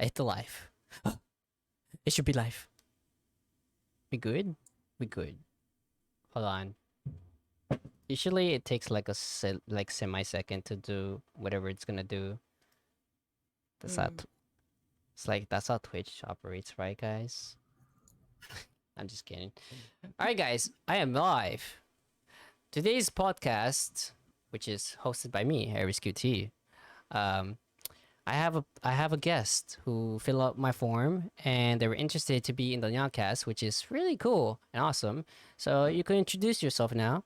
I hit the live. It should be live. We good? We good. Hold on. Usually it takes like like semi-second to do whatever it's gonna do. That's how Mm. it's like that's how Twitch operates, right, guys? I'm just kidding. All right, guys, I am live. Today's podcast, which is hosted by me, Aries QT. Um, I have a guest who filled out my form and they were interested to be in the NyaaCast, which is really cool and awesome. So you can introduce yourself now.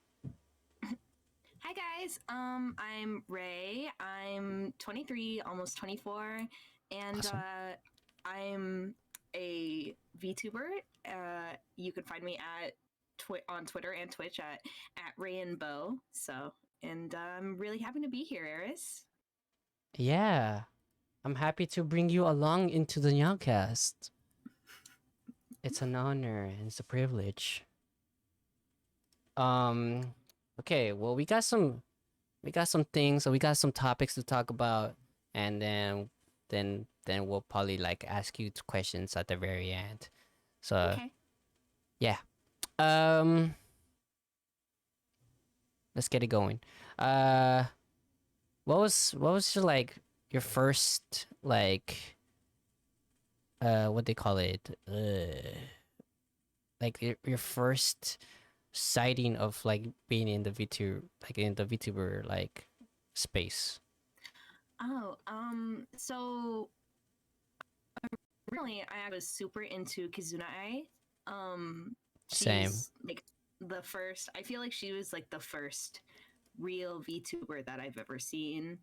Hi guys. I'm Ray. I'm 23, almost 24, and Awesome. I'm a VTuber. You can find me at on Twitter and Twitch at Raeandbeau. So, and I'm really happy to be here, Eris. Yeah, I'm happy to bring you along into the NyaaCast. It's an honor and it's a privilege. Um, okay, well we got some things, so we got some topics to talk about, and then we'll probably like ask you questions at the very end. So Okay. yeah, um, let's get it going. Uh, what was your like your first like what they call it like your first sighting of like being in the VTuber like in the VTuber like space? Oh, so really, I was super into Kizuna. Same. She's like the first. I feel like she was like the first real VTuber that I've ever seen.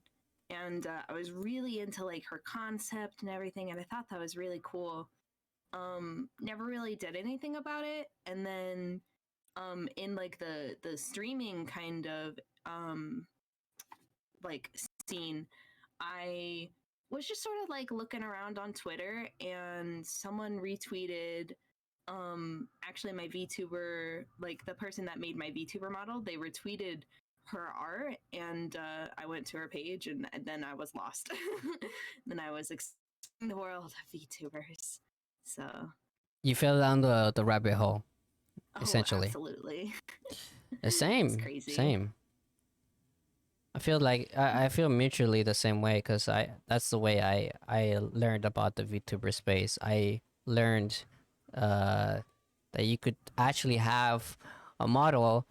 And I was really into like her concept and everything, and I thought that was really cool. Never really did anything about it, and then in like the streaming kind of um, like scene, I was just sort of like looking around on Twitter, and someone retweeted actually my VTuber, like the person that made my VTuber model, they retweeted her art, and I went to her page, and then I was lost. Then I was exploring the world of VTubers. So, You fell down the rabbit hole, oh, essentially. absolutely. It's Same, crazy. same. I feel like I feel mutually the same way because I that's the way I learned about the VTuber space. I learned uh that you could actually have a model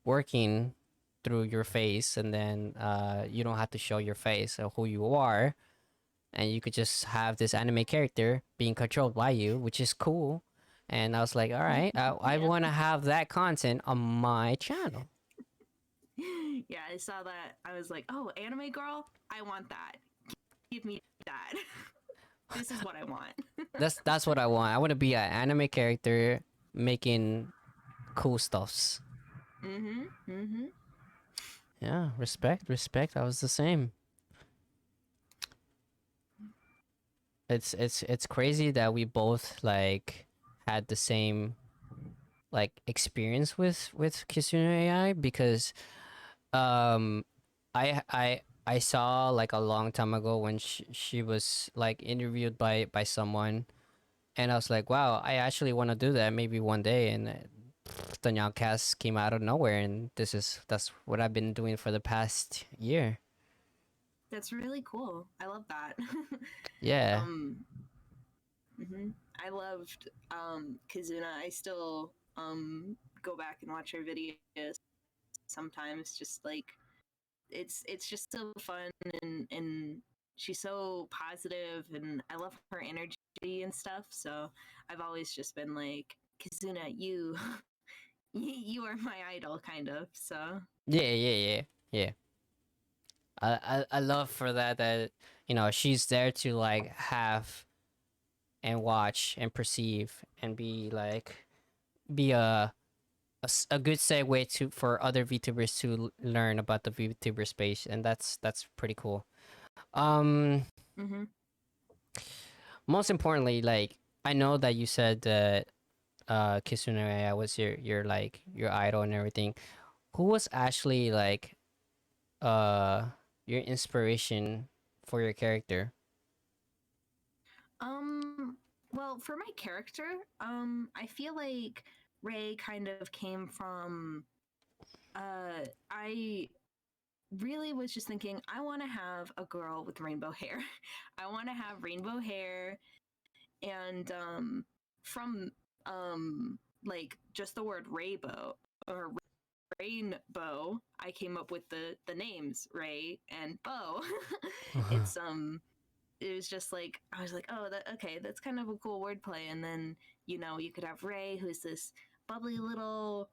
working through your face, and then you don't have to show your face or who you are, and you could just have this anime character being controlled by you, which is cool. And I was like, all right, I Yep. want to have that content on my channel. Yeah, I saw that. I was like, oh, anime girl, I want that. Give me that. This is what I want. That's what I want. I want to be an anime character making cool stuffs. Mm-hmm. Mm-hmm. Yeah, respect, respect. I was the same. It's crazy that we both like had the same like experience with Kitsune AI because um I saw like a long time ago when she was like interviewed by someone, and I was like, wow, I actually want to do that maybe one day. And the NyaaCast came out of nowhere, and that's what I've been doing for the past year. That's really cool. I love that. Yeah. um, mhm. I loved Kazuna. I still go back and watch her videos sometimes. Just like it's just so fun, and she's so positive, and I love her energy and stuff. So I've always just been like, Kazuna, you you are my idol, kind of. So Yeah, yeah, yeah, yeah. I love for that she's there to like have and watch and perceive and be like be a good segue to for other VTubers to learn about the VTuber space, and that's pretty cool. Um, mm-hmm. Most importantly, like I know that you said that Kitsune was your like your idol and everything. Who was actually like uh your inspiration for your character? well, for my character, I feel like Ray kind of came from. I really was just thinking, I want to have a girl with rainbow hair. I want to have rainbow hair, and from like just the word rainbow or rainbow, I came up with the names Ray and Bow. it's it was just like I was like, oh, that okay, that's kind of a cool wordplay. And then you could have Ray, who's this bubbly little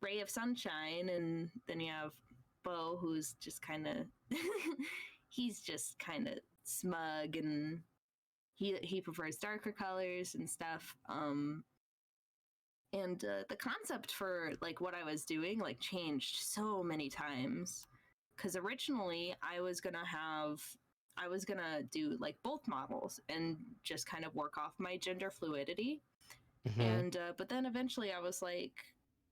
ray of sunshine, and then you have Bo, who's just kind of he's just kind of smug, and he prefers darker colors and stuff. And the concept for like what I was doing like changed so many times because originally I was gonna do like both models and just kind of work off my gender fluidity. Mm-hmm. And but then eventually I was like,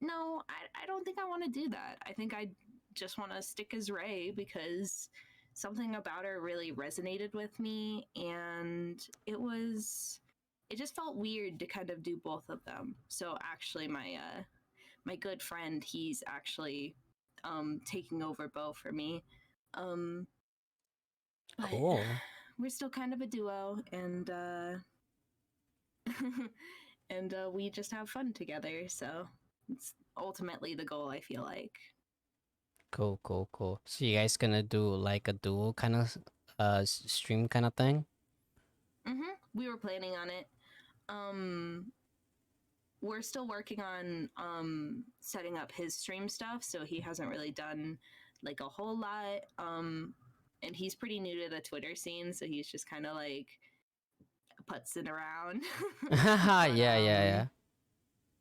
no, I don't think I want to do that. I think I just want to stick as Ray because something about her really resonated with me, and it just felt weird to kind of do both of them. So actually, my good friend, he's actually taking over Bo for me. Um, but Cool. we're still kind of a duo, and and we just have fun together. So it's ultimately the goal, I feel like. Cool, cool, cool. So you guys gonna do like a dual kind of stream kind of thing? We were planning on it. Um, we're still working on setting up his stream stuff, so he hasn't really done like a whole lot. And he's pretty new to the Twitter scene, so he's just kind of like putzing around. Yeah, but yeah, yeah.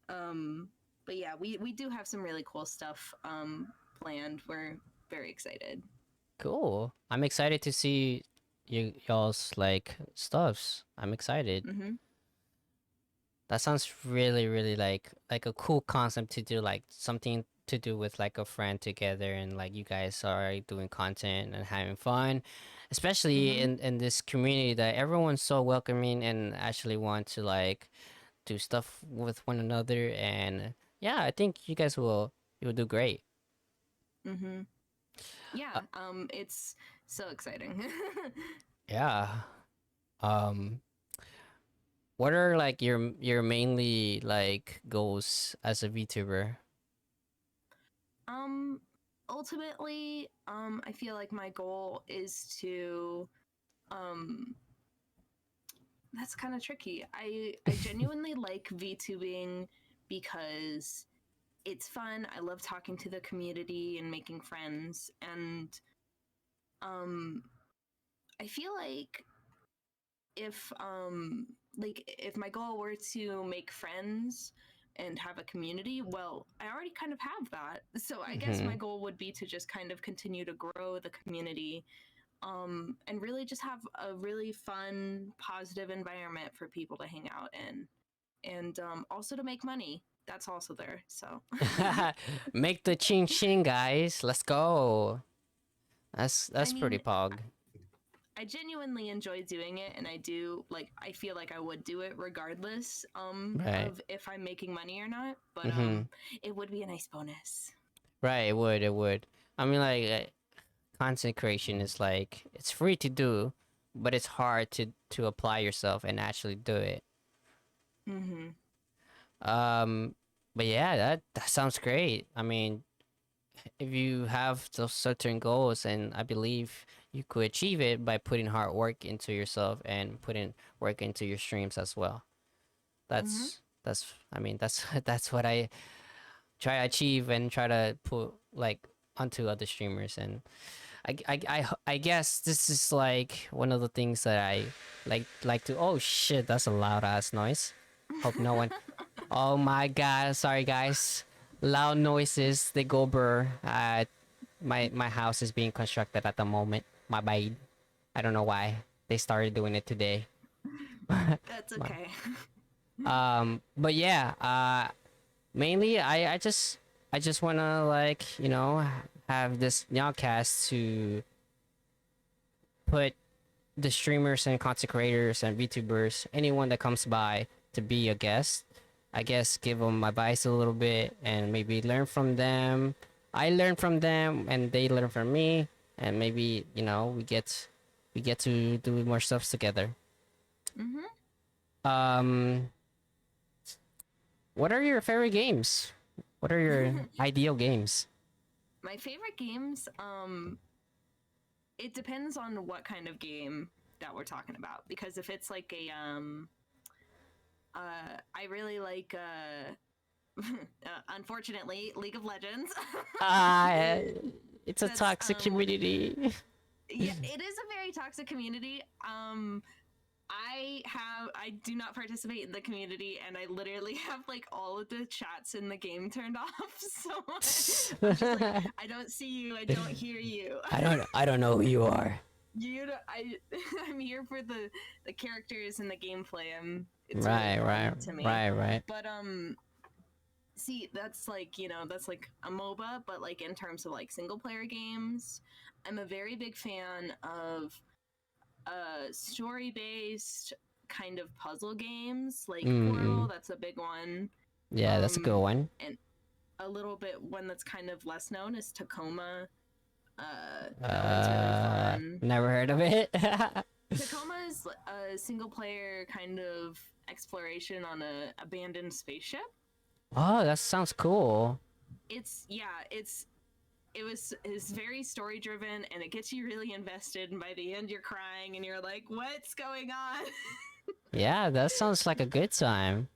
um, but yeah, we do have some really cool stuff planned. We're very excited. Cool. I'm excited to see y'all's like stuffs. I'm excited. Mm-hmm. That sounds really, really like a cool concept to do, like something to do with like a friend together, and like you guys are doing content and having fun, especially Mm-hmm. in this community that everyone's so welcoming and actually want to like do stuff with one another. And yeah, I think you will do great. Mm-hmm. Yeah. Uh, It's so exciting. yeah. Um, what are like your mainly like goals as a VTuber? Um, ultimately, I feel like my goal is to, um, that's kind of tricky. I genuinely like VTubing because it's fun. I love talking to the community and making friends, and um, I feel if if my goal were to make friends and have a community, well, I already kind of have that. So I guess Mm-hmm. my goal would be to just kind of continue to grow the community, and really just have a really fun, positive environment for people to hang out in, and also to make money. That's also there. So Make the ching ching, guys. Let's go. I That's pretty mean, pog. I genuinely enjoy doing it, and I do like I feel like I would do it regardless Right. of if I'm making money or not, but Mm-hmm. it would be a nice bonus. Right. It would. It would. I mean, like content creation is like it's free to do, but it's hard to apply yourself and actually do it. Mhm. Um. But yeah, that sounds great. I mean, if you have those certain goals, and I believe you could achieve it by putting hard work into yourself and putting work into your streams as well. Mhm. That's I mean that's what I try to achieve and try to put like onto other streamers. And I guess this is like one of the things that I like to. Oh shit, that's a loud ass noise. Hope no one. Oh my god, sorry guys. Loud noises, they go burr. My house is being constructed at the moment. My bad. I don't know why they started doing it today. That's My- okay. but yeah, mainly I just wanna like have this NyaaCast to put the streamers and content creators and VTubers, anyone that comes by to be a guest, I guess give them advice a little bit and maybe learn from them. I learn from them and they learn from me, and maybe we get to do more stuff together. Mm-hmm. Um, what are your favorite games? What are your ideal games? My favorite games, it depends on what kind of game that we're talking about. Because if it's like a I really like unfortunately League of Legends. Uh, it's a That's toxic community. yeah, it is a very toxic community. I do not participate in the community, and I literally have like all of the chats in the game turned off. So I'm just like, I don't see you, I don't hear you. I don't know who you are. I'm here for the characters and the gameplay. It's Right, really right, important to me. right. But see, that's like, that's like a MOBA, but like in terms of like single player games, I'm a very big fan of story based kind of puzzle games like Portal. That's a big one. Yeah, that's a good one. And a little bit one that's kind of less known is Tacoma. That one's really fun. Never heard of it. Tacoma is a single player kind of exploration on a abandoned spaceship. Oh, that sounds cool. It's very story driven, and it gets you really invested, and by the end you're crying and you're like, what's going on? Yeah, that sounds like a good time.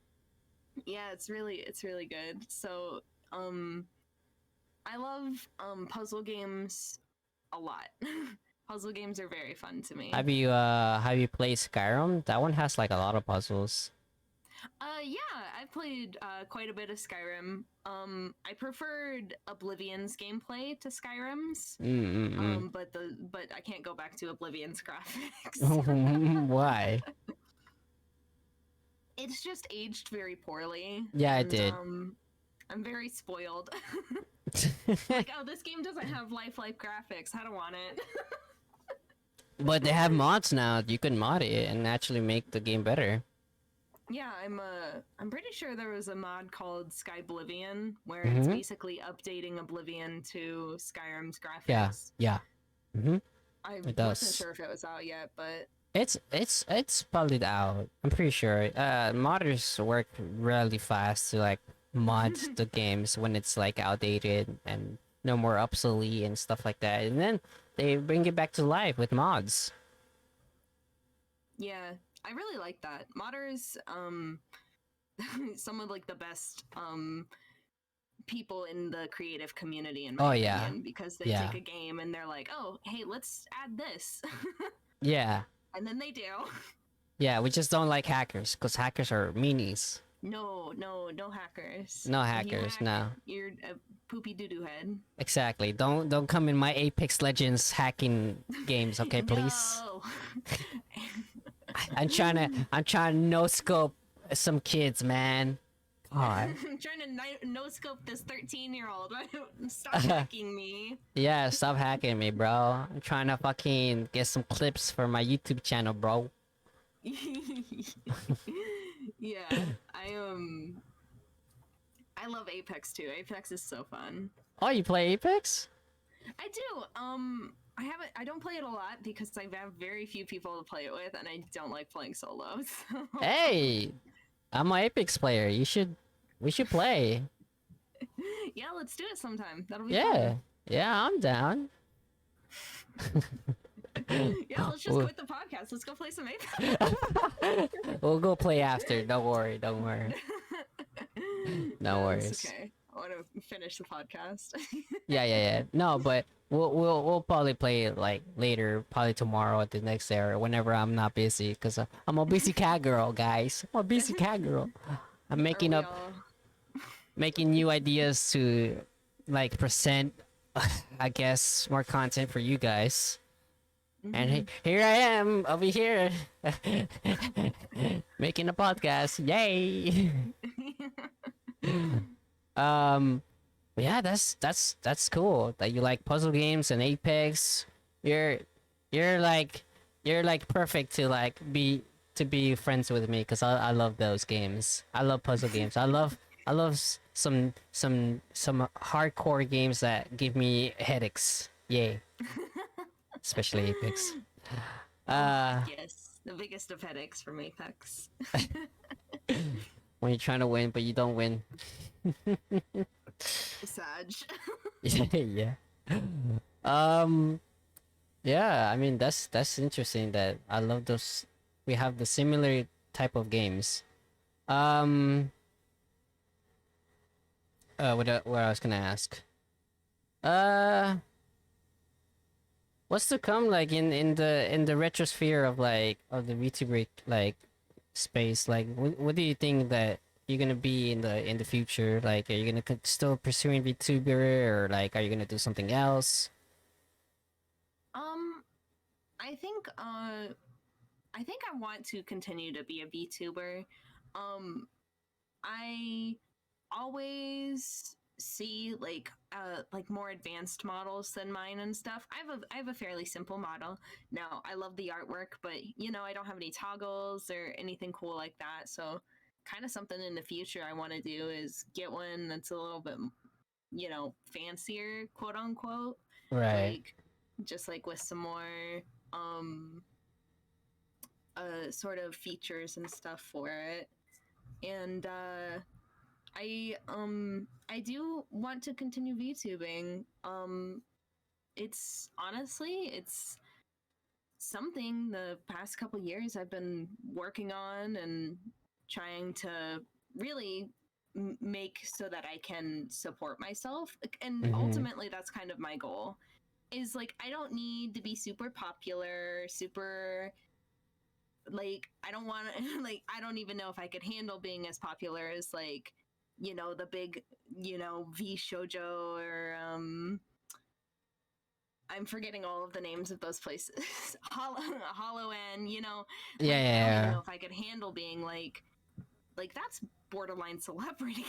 Yeah, it's really good. So I love puzzle games a lot. Puzzle games are very fun to me. Have you played Skyrim? That one has like a lot of puzzles. Yeah, I've played quite a bit of Skyrim. I preferred Oblivion's gameplay to Skyrim's. But I can't go back to Oblivion's graphics. Why? It's just aged very poorly. Yeah, it did. I'm very spoiled. Like, oh, this game doesn't have lifelike graphics. I don't want it. But they have mods now. You can mod it and actually make the game better. Yeah, I'm pretty sure there was a mod called Skyblivion where it's basically updating Oblivion to Skyrim's graphics. Yeah. I It wasn't does. sure if it was out yet, but It's probably out. I'm pretty sure. Modders work really fast to like mod the games when it's like outdated and no more obsolete and stuff like that, and then they bring it back to life with mods. yeah, I really like that. Modders, some of like the best people in the creative community in my opinion, because they take a game and they're like, oh, hey, let's add this. Yeah. And then they do. Yeah, we just don't like hackers because hackers are meanies. No hackers. No If you hackers, hack, no. You're a poopy doo-doo head. Exactly. Don't come in my Apex Legends hacking games, okay, please. No. I'm trying to no scope some kids, man. God. I'm trying to no scope this 13-year-old. Stop hacking me. Yeah, stop hacking me, bro. I'm trying to fucking get some clips for my YouTube channel, bro. Yeah, I love Apex too. Apex is so fun. Oh, you play Apex? I do. I don't play it a lot because I have very few people to play it with, and I don't like playing solo. So. Hey, I'm an Apex player. We should play. Yeah, let's do it sometime. That'll be Yeah. fun. Yeah, I'm down. Yeah, let's just quit the podcast. Let's go play some Apex. We'll go play after. Don't worry. No No, worries. it's okay. I want to finish the podcast. Yeah. No, but we'll probably play it like later, probably tomorrow at the next day or whenever I'm not busy, because I'm a busy cat girl, guys. I'm a busy cat girl. I'm making new ideas to like present, I guess, more content for you guys. And here I am over here making a podcast. Yay! Yeah, that's cool that you like puzzle games and Apex. You're You're like perfect to like be friends with me because I love those games. I love puzzle games. I love some hardcore games that give me headaches. Yay, especially Apex. Oh, Uh, yes, the biggest of headaches from Apex. when you're trying to win but you don't win. Sag. Yeah. Um. Yeah. I mean, that's interesting. That I love those. We have the similar type of games. Um. What I was gonna ask? Uh. What's to come like in the retrosphere of like of the VTuber like space? Like, what do you think that you're gonna be in the future? Like, are you gonna still pursuing VTuber, or like are you gonna do something else? um, I think I think I want to continue to be a VTuber. I always see like more advanced models than mine and stuff. I have a fairly simple model. Now, I love the artwork, but I don't have any toggles or anything cool like that. So kind of something in the future I want to do is get one that's a little bit, fancier, quote unquote, Right. like just like with some more um sort of features and stuff for it. And I do want to continue VTubing. It's honestly it's something the past couple years I've been working on and trying to really make so that I can support myself. And Mm-hmm. ultimately that's kind of my goal. Is like I don't need to be super popular, super like I don't want to like I don't even know if I could handle being as popular as like the big V Shoujo or I'm forgetting all of the names of those places. Hollow N, Yeah, like I don't even yeah, know if I could handle being like that's borderline celebrity.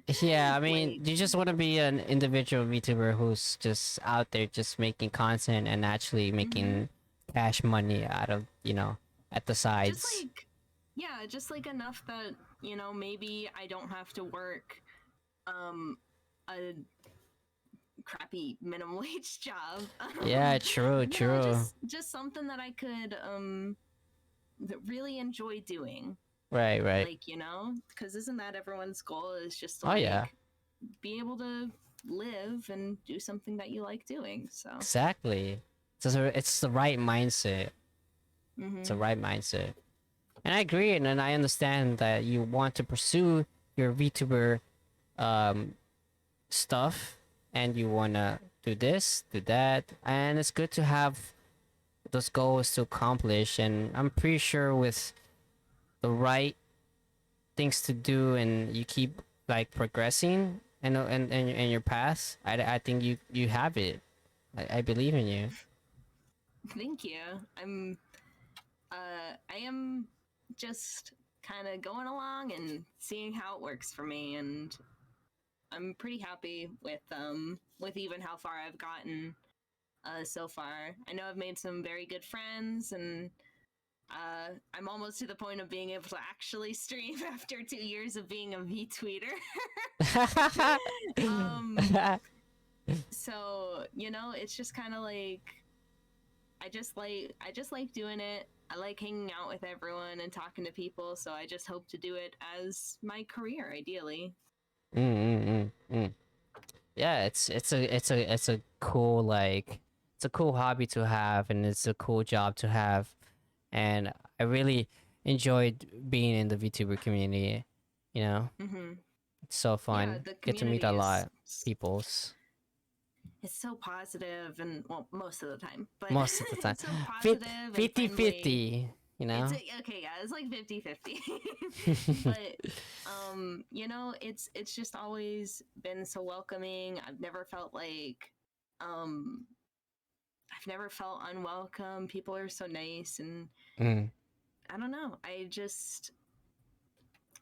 yeah. Yeah, I mean, Like, you just want to be an individual VTuber who's just out there just making content and actually mm-hmm. making cash money out of at the Just sides. like yeah, just like enough that maybe I don't have to work um a crappy minimum wage job. Yeah, true, true. Just something that I could really enjoy doing. Right, right. Like, because isn't that everyone's goal is just to Oh yeah, like be able to live and do something that you like doing. So, exactly. It's the right mindset. It's the mm-hmm. right mindset. And I agree, and then I understand that you want to pursue your VTuber um stuff, and you wanna do this, do that, and it's good to have those goals to accomplish. And I'm pretty sure with the right things to do, and you keep like progressing and your path, I think you have it. I believe in you. Thank you. I am just kind of going along and seeing how it works for me, and I'm pretty happy with even how far I've gotten so far. I know I've made some very good friends, and I'm almost to the point of being able to actually stream after 2 years of being a V-tweeter. um, so it's just kind of like I just like doing it. I like hanging out with everyone and talking to people. So I just hope to do it as my career, ideally. mm, mm, mm, mm. Yeah, it's a cool like it's a cool hobby to have, and it's a cool job to have, and I really enjoyed being in the VTuber community. You know, Mm-hmm. it's so Yeah, fun. the Get to meet community a is lot peoples it's so positive, and well, most of the time, but most of the time. it's so Fit positive and 50 friendly. 50, you It's know? okay, yeah, it's like 50-50. But it's just always been so welcoming. Um I've never felt unwelcome. People are so nice, and Mm, I don't know.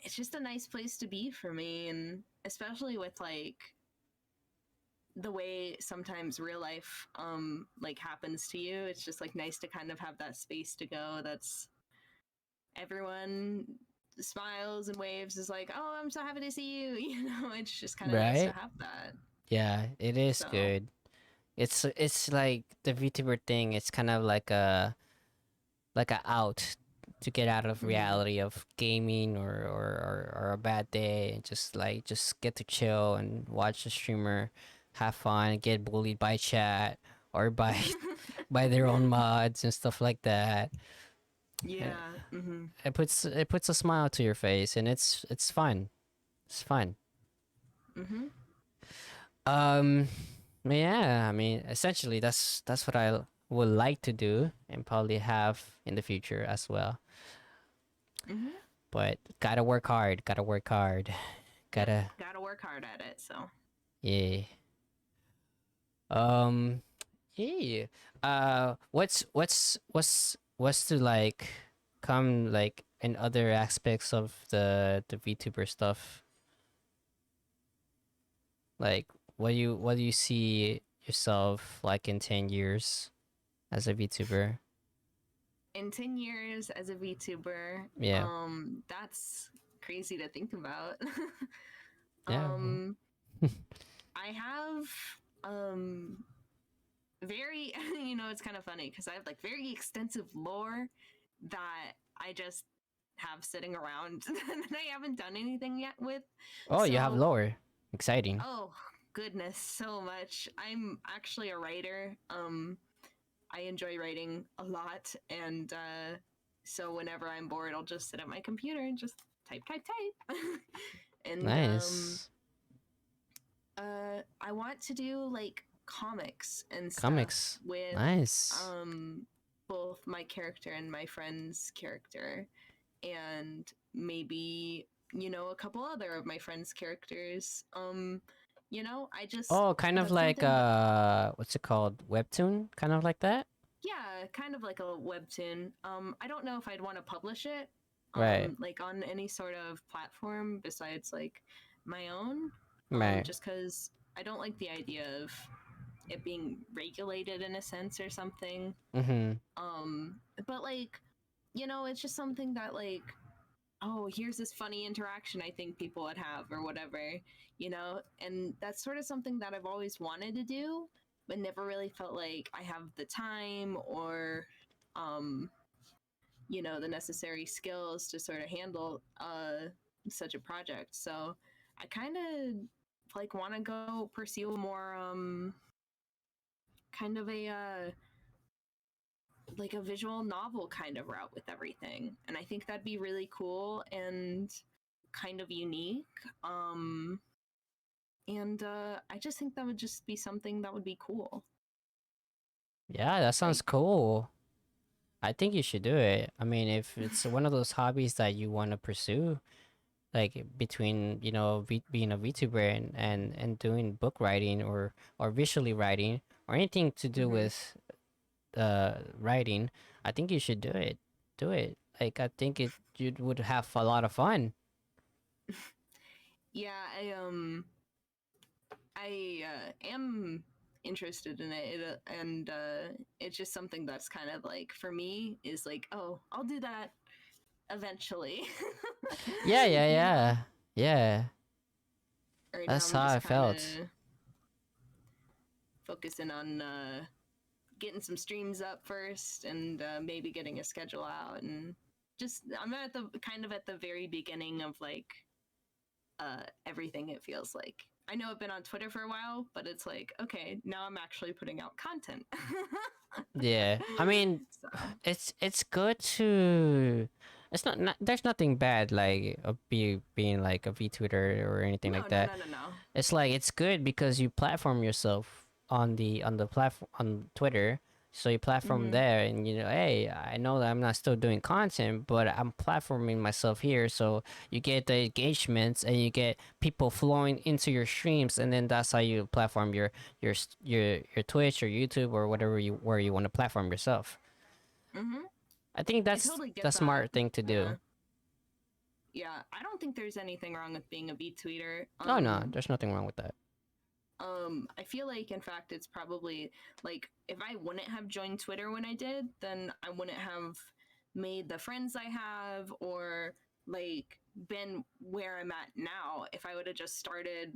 It's just a nice place to be for me, and especially with like the way sometimes real life like happens to you, it's just like nice to kind of have that space to go. That's everyone smiles and waves is like, oh, I'm so happy to see you. You know, it's just kind of nice to Right? have that. Yeah, it is So good. It's like the VTuber thing. It's kind of like a out to get out of mm-hmm. reality of gaming or a bad day and just get to chill and watch the streamer have fun, get bullied by chat or by by their own mods and stuff like that. And Yeah. Mm-hmm. it puts a smile to your face and it's fun. It's fun. Mm-hmm. Um yeah, I mean essentially that's what I would like to do and probably have in the future as well. Mm-hmm. But gotta work hard, gotta work hard. Yep. Gotta Gotta work hard at it. So yeah. Um yeah. What's to like come like in other aspects of the VTuber stuff? Like what do you see yourself like in 10 years as a VTuber? in 10 years as a VTuber, Yeah. that's crazy to think about. Yeah. um, I have um very you know, it's kind of funny because I have like very extensive lore that I just have sitting around that I haven't done anything yet with. Oh, you have So, lore. Exciting. oh goodness, so much. I'm actually a writer. I enjoy writing a lot, and so whenever I'm bored, I'll just sit at my computer and just type. And Nice. I want to do like comics and stuff Comics. with Nice. um both my character and my friend's character, and maybe, you know, a couple other of my friends' characters. You know, I just Oh, kind of that's like something that, what's it called? Webtoon? Kind of like that? yeah, kind of like a webtoon. I don't know if I'd want to publish it Right. like on any sort of platform besides like my own. Right. Just because I don't like the idea of it being regulated in a sense or something. Mm-hmm. But like, you know, it's just something that like, oh, here's this funny interaction I think people would have or whatever, you know? And that's sort of something that I've always wanted to do, but never really felt like I have the time or, um, you know, the necessary skills to sort of handle such a project. So I kind of like want to go pursue more kind of a like a visual novel kind of route with everything. And I think that'd be really cool and kind of unique. And I just think that would just be something that would be cool. Yeah, that sounds Like, cool. I think you should do it. I mean, if it's one of those hobbies that you want to pursue, like between, you know, being a VTuber and doing book writing or visually writing or anything to do mm-hmm. with writing, I think you should do it. Do it. Like I think it you would have a lot of fun. Yeah, I am interested in it, and it's just something that's kind of like for me is like, oh, I'll do that eventually. Yeah, yeah, You know, yeah. Yeah. right now That's I'm how I just kind of felt. focusing on getting some streams up first, and maybe getting a schedule out, and just I'm at the kind of at the very beginning of like everything. It feels like I know I've been on Twitter for a while, but it's like, okay, now I'm actually putting out content. Yeah. I mean, So it's good to not there's nothing bad like being like a VTuber or anything like no, no, that. no, no, no. It's like it's good because you platform yourself on the platform on Twitter. So you platform Mm-hmm. there and you know, hey, I know that I'm not still doing content, but I'm platforming myself here. So you get the engagements and you get people flowing into your streams and then that's how you platform your Twitch or YouTube or whatever you where you want to platform yourself. Mm-hmm. I think I that's totally get the that. smart thing to Yeah. do. Yeah. I don't think there's anything wrong with being a V tweeter. Oh no, there's nothing wrong with that. I feel like, in fact, it's probably like if I wouldn't have joined Twitter when I did, then I wouldn't have made the friends I have or like been where I'm at now. If I would have just started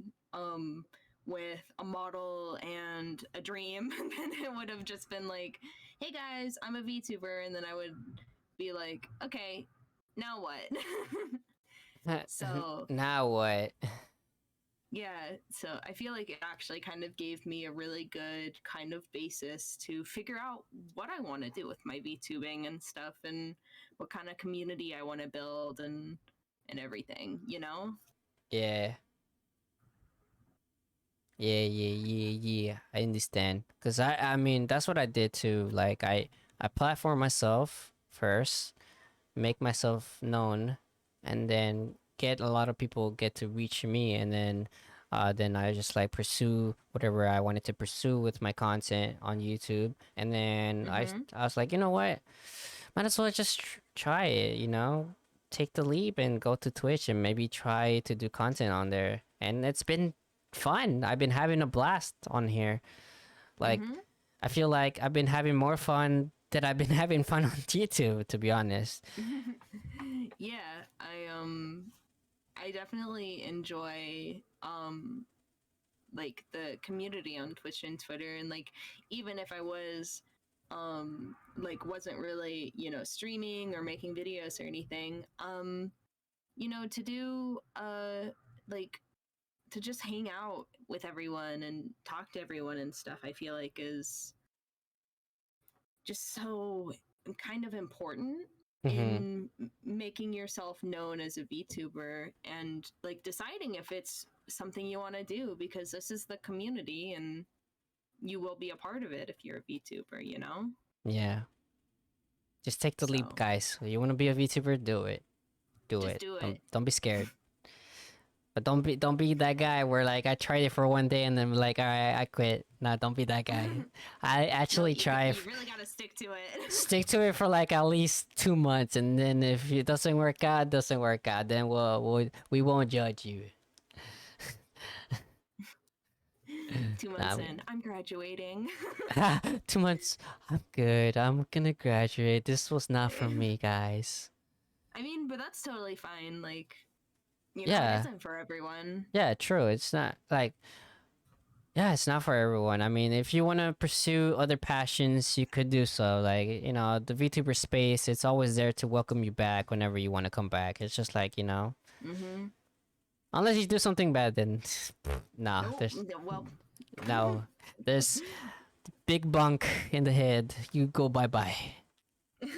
with a model and a dream, then it would have just been like, hey guys, I'm a VTuber. And then I would be like, okay, now what? So Now what? yeah, so I feel like it actually kind of gave me a really good kind of basis to figure out what I want to do with my VTubing and stuff and what kind of community I want to build and everything, you know? Yeah. Yeah. I understand. Cause I mean that's what I did too. Like I platform myself first, make myself known, and then get a lot of people get to reach me, and then I just like pursue whatever I wanted to pursue with my content on YouTube, and then Mm-hmm. I was like, you know what, might as well just try it, you know, take the leap and go to Twitch and maybe try to do content on there, and it's been fun. I've been having a blast on here. Like Mm-hmm. I feel like I've been having more fun than I've been having fun on YouTube, to be honest. Yeah, I definitely enjoy like the community on Twitch and Twitter, and like even if I was like wasn't really, you know, streaming or making videos or anything, you know, to do like to just hang out with everyone and talk to everyone and stuff, I feel like is just so kind of important Mm-hmm. in making yourself known as a VTuber and like deciding if it's something you want to do, because this is the community and you will be a part of it if you're a VTuber, you know? Yeah. Just take the leap, So guys. You want to be a VTuber? Do it. Do just it. do Don't it. don't be scared. But don't be that guy where like I tried it for one day and then like all right I quit. Nah, don't be that guy. I No, actually you really got to stick to it. stick to it for like at least 2 months, and then if it doesn't work out, doesn't work out. Then we won't judge you. 2 months Nah, in, I'm graduating. 2 months. I'm good. I'm gonna graduate. This was not for me, guys. I mean, but that's totally fine. Like, you know, it Yeah, isn't for everyone. yeah, true. It's not like yeah, it's not for everyone. I mean, if you want to pursue other passions, you could do so. Like, you know, the VTuber space, it's always there to welcome you back whenever you want to come back. It's just like, you know, Mm-hmm. unless you do something bad, then nah, Oh, there's well, no, there's big bunk in the head. You go bye bye. we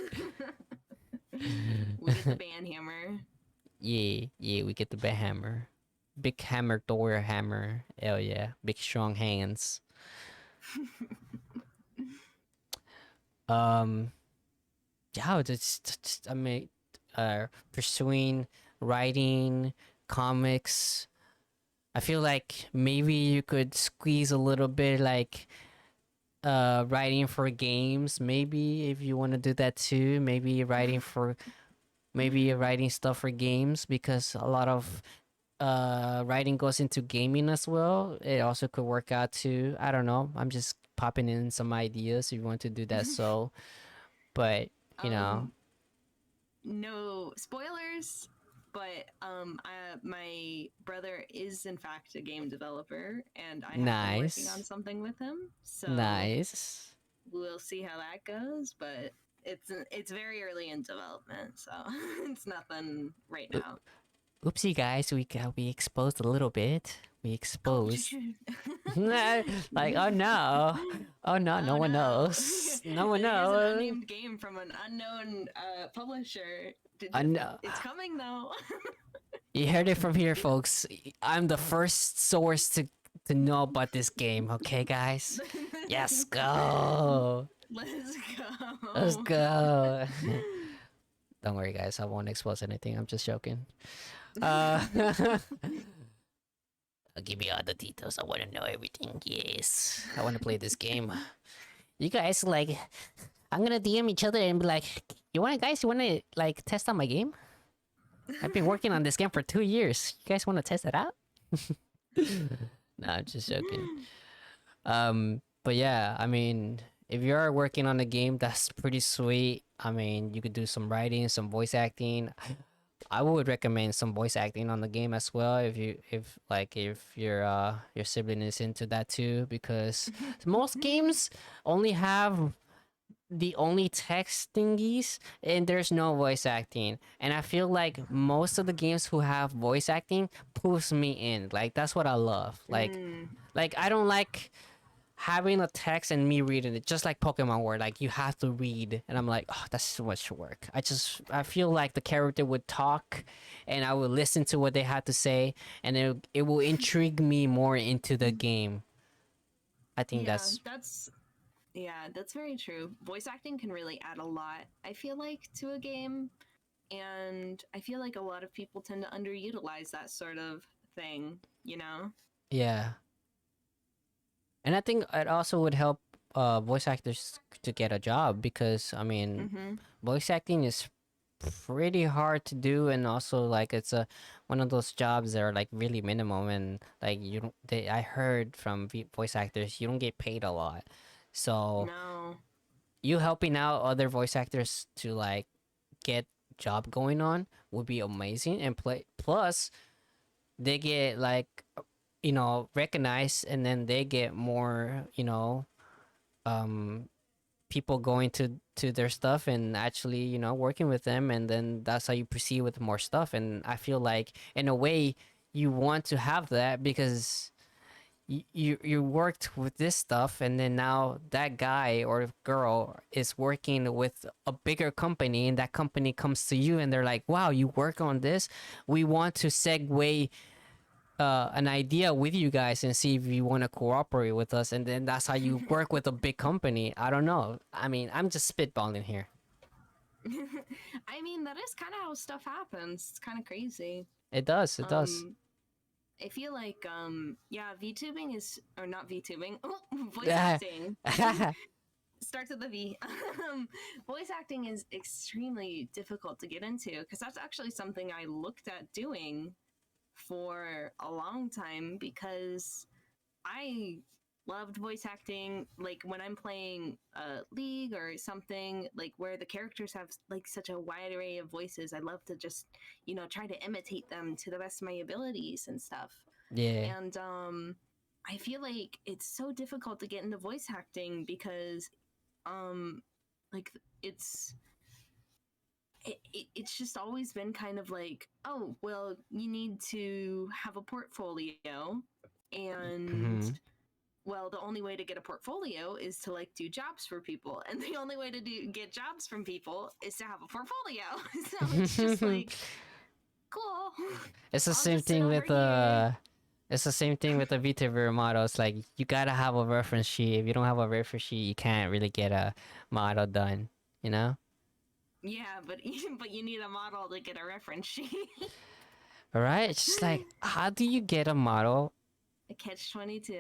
get the band hammer. Yeah, we get the big hammer. Big hammer, Thor hammer. Hell yeah. Big strong hands. Um, yeah, I mean, pursuing writing, comics. I feel like maybe you could squeeze a little bit like writing for games, maybe if you want to do that too. Maybe writing stuff for games, because a lot of writing goes into gaming as well. It also could work out too. I don't know. I'm just popping in some ideas if you want to do that. So, but you know, um, no spoilers, but my brother is in fact a game developer, and I have been working on nice, something with him. So nice. we'll see how that goes, but it's very early in development, so it's nothing right O- now. Oopsie, guys, we exposed a little bit. We Oh, exposed. Like, oh no, oh no, no oh one no! knows. No one Here's an knows. unnamed game from an unknown publisher. I know. It's coming though. You heard it from here, folks. I'm the first source to know about this game. Okay, guys. Yes, go. Let's Let's go. go. Don't worry, guys. I won't expose anything. I'm just joking. Uh, give me all the details. I want to know everything. Yes, I want to play this game. You guys like, I'm gonna DM each other and be like, "You want guys? You want to like test out my game? I've been working on this game for 2 years. You guys want to test it out?" Nah, I'm just joking. But yeah, I mean, if you are working on a game, that's pretty sweet. I mean, you could do some writing, some voice acting. I would recommend some voice acting on the game as well if your sibling is into that too, because most games only have the only text thingies and there's no voice acting. And I feel like most of the games who have voice acting pulls me in. Like that's what I love. Mm, Like I don't like having a text and me reading it, just like Pokemon where like you have to read and I'm like, oh, that's too much work. I feel like the character would talk and I would listen to what they had to say and it will intrigue me more into the game. I think yeah, that's that's very true. Voice acting can really add a lot, I feel like, to a game, and I feel like a lot of people tend to underutilize that sort of thing, you know? yeah. And I think it also would help voice actors to get a job because I mean, Mm-hmm. voice acting is pretty hard to do and also like it's a one of those jobs that are like really minimum and like you don't I heard from voice actors you don't get paid a lot. So No. you helping out other voice actors to like get job going on would be amazing and play plus they get like recognized and then they get more um people going to their stuff and actually working with them and then that's how you proceed with more stuff and I feel like in a way you want to have that because you worked with this stuff and then now that guy or girl is working with a bigger company and that company comes to you and they're like, wow, you work on this, we want to segue an idea with you guys and see if you want to cooperate with us and then that's how you work with a big company. I don't know, I mean, I'm just spitballing here. I mean, that is kind of how stuff happens. It's kind of crazy. It does. Um, I feel like, yeah, VTubing is, or not VTubing, voice Yeah. acting starts with the V. Voice acting is extremely difficult to get into because that's actually something I looked at doing for a long time because I loved voice acting. Like when I'm playing a League or something, like where the characters have like such a wide array of voices, I love to just, try to imitate them to the best of my abilities and stuff. Yeah. And I feel like it's so difficult to get into voice acting because um like it's it's just always been kind of like, oh, well, you need to have a portfolio, and Mm-hmm. well, the only way to get a portfolio is to like do jobs for people, and the only way to get jobs from people is to have a portfolio. So it's just like, cool. It's the I'll same just sit thing over with here. it's the same thing with the Vtuber model. It's like you gotta have a reference sheet. If you don't have a reference sheet, you can't really get a model done. You know? Yeah, but but you need a model to get a reference sheet. All right. It's just like how do you get a model A catch 22.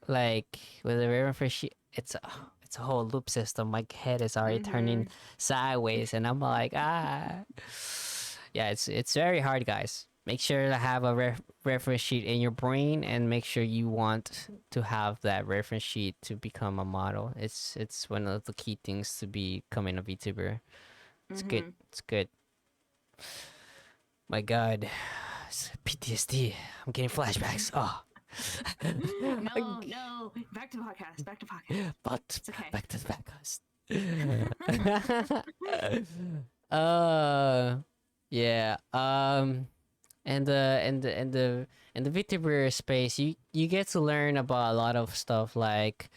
like with a reference sheet? It's a whole loop system. My head is already turning Mm-hmm. sideways, and I'm like Yeah, it's very hard, guys. Make sure to have a reference sheet in your brain, and make sure you want to have that reference sheet to become a model. It's one of the key things to becoming a VTuber. It's good. Mm-hmm. It's good. My God, it's PTSD. I'm getting flashbacks. Oh, No, no. Back to podcast. Back to podcast. but It's okay. back to the podcast. uh, yeah. And the VTuber space, you get to learn about a lot of stuff like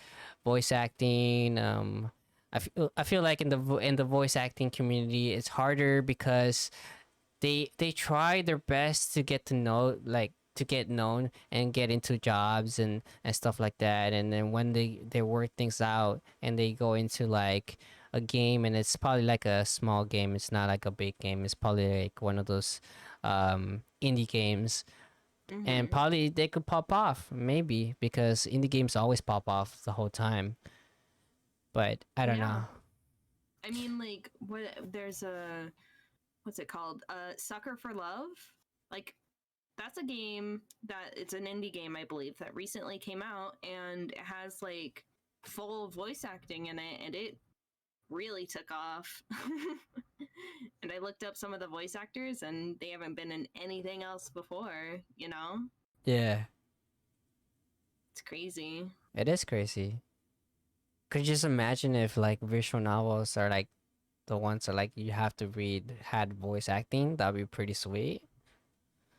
voice acting. I feel like in the voice acting community, it's harder because they try their best to get to know like to get known and get into jobs and stuff like that. And then when they work things out and they go into like a game and it's probably like a small game, it's not like a big game, it's probably like one of those indie games, and Mm-hmm. probably they could pop off maybe because indie games always pop off the whole time, but I don't Yeah. know. I mean, like, there's a, what's it called? Sucker for Love? Like, that's a game that it's an indie game, I believe, that recently came out, and it has like full voice acting in it, and it really took off. And I looked up some of the voice actors, and they haven't been in anything else before, you know? Yeah, It's crazy. it is crazy. Could you just imagine if like visual novels are like the ones that like you have to read had voice acting? That'd be pretty sweet.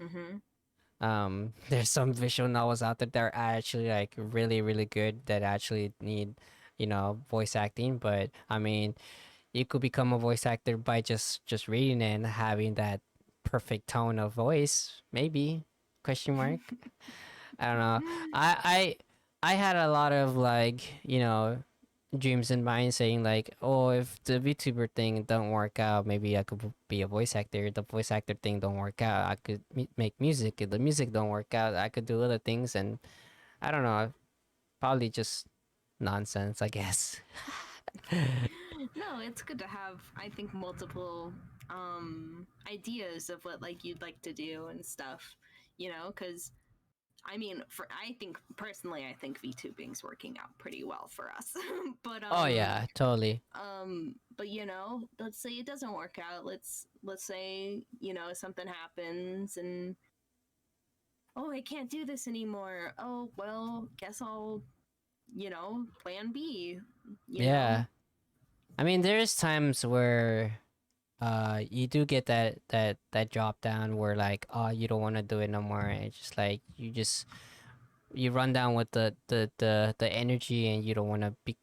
Mm-hmm. There's some visual novels out there that are actually like really really good that actually need, you know, voice acting. But I mean, you could become a voice actor by just reading it and having that perfect tone of voice. Maybe question mark. I don't know. I had a lot of like, you know, dreams in mind saying like, oh, if the VTuber thing don't work out, maybe I could be a voice actor. The voice actor thing don't work out, I could make music. If the music don't work out, I could do other things. And I don't know, probably just nonsense, I guess. No, it's good to have, I think, multiple ideas of what like you'd like to do and stuff, you know, because I mean, for I think personally, I think VTubing's working out pretty well for us. but Oh yeah, totally. but you know, let's say it doesn't work out. Let's say, you know, something happens and oh, I can't do this anymore. Oh, well, guess I'll, you know, plan B, you know. Yeah. I mean, there's times where you do get that drop down where like, oh, you don't want to do it no more. And it's just like you run down with the energy and you don't want to be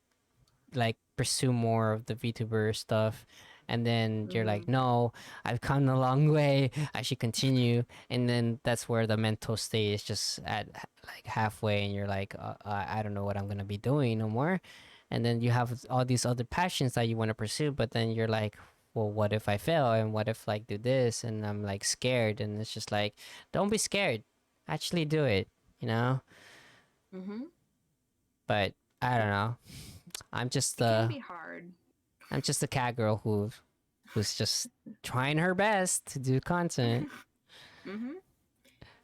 like pursue more of the VTuber stuff. And then you're like, Mhm. no, I've come a long way. I should continue. And then that's where the mental state is just at like halfway, and you're like, I don't know what I'm gonna be doing no more. And then you have all these other passions that you want to pursue, but then you're like, well, what if I fail? And what if like do this? And I'm like scared. And it's just like, don't be scared. Actually do it, you know? Mhm. But I don't know. I'm just It can the be hard. I'm just a cat girl who's just trying her best to do content. Mhm.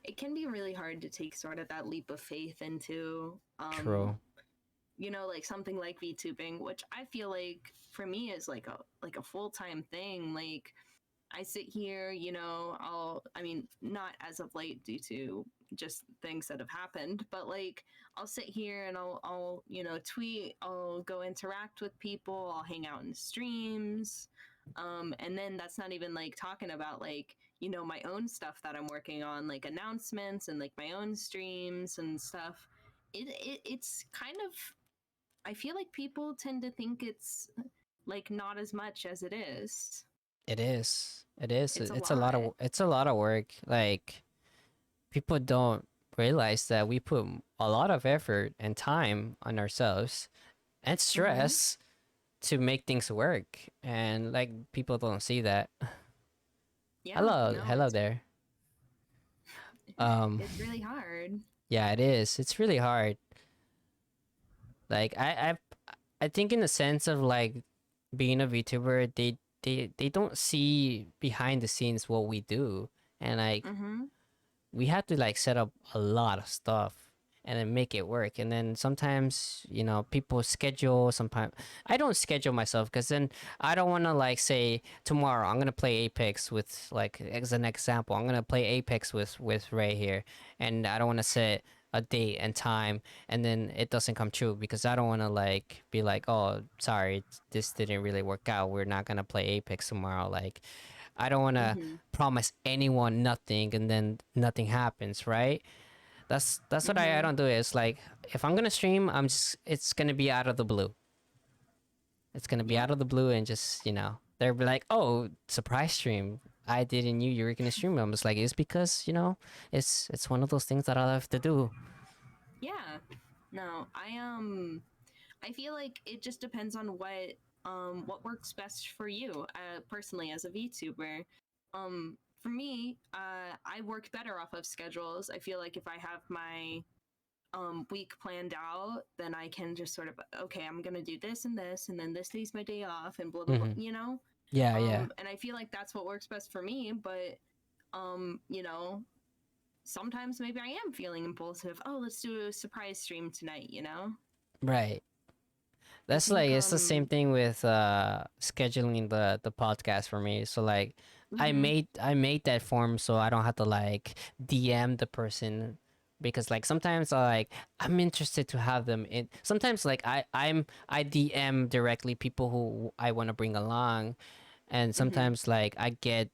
It can be really hard to take sort of that leap of faith into True. you know, like something like VTubing, which I feel like for me is like a full-time thing. Like I sit here, you know, I mean, not as of late due to just things that have happened, but like I'll sit here and I'll, you know, tweet, I'll go interact with people, I'll hang out in streams. And then that's not even like talking about like, you know, my own stuff that I'm working on, like announcements and like my own streams and stuff. It's kind of, I feel like people tend to think it's like not as much as it is. It is. It is. It's a It's a lot lot. of work. Like people don't realize that we put a lot of effort and time on ourselves and Mm-hmm. stress to make things work. And like people don't see that. Yeah, Hello, no, hello there. Um it's really hard. yeah, it is. It's really hard. Like I think in the sense of like being a VTuber, they don't see behind the scenes what we do, and like Mm-hmm. we have to like set up a lot of stuff and then make it work. And then sometimes, you know, people schedule. Sometimes I don't schedule myself because then I don't want to like say tomorrow I'm gonna play Apex with like as an example. I'm gonna play Apex with Ray here, and I don't want to set a date and time and then it doesn't come true because I don't want to like be like, oh, sorry, this didn't really work out, we're not gonna play Apex tomorrow. Like I don't want to Mm-hmm. promise anyone nothing and then nothing happens, right? That's what I Mm-hmm. don't do. It's like if I'm gonna stream, it's gonna be out of the blue. It's gonna be Yeah. out of the blue and just, you know, they'll be like, oh, surprise stream. I didn't knew you were gonna stream. I'm just like, it's because, you know, it's one of those things that I have to do. Yeah. No, I feel like it just depends on what works best for you. Personally as a VTuber. For me, I work better off of schedules. I feel like if I have my week planned out, then I can just sort of okay, I'm gonna do this and then this day's my day off and blah blah blah, Hmm. you know. Yeah, yeah, And I feel like that's what works best for me. But you know, sometimes maybe I am feeling impulsive. Oh, let's do a surprise stream tonight, you know? Right. I That's like think it's the same thing with scheduling the podcast for me. So like mm-hmm, I made that form so I don't have to like DM the person because like sometimes I'm interested to have them in sometimes like I DM directly people who I want to bring along, and mm-hmm, sometimes like I get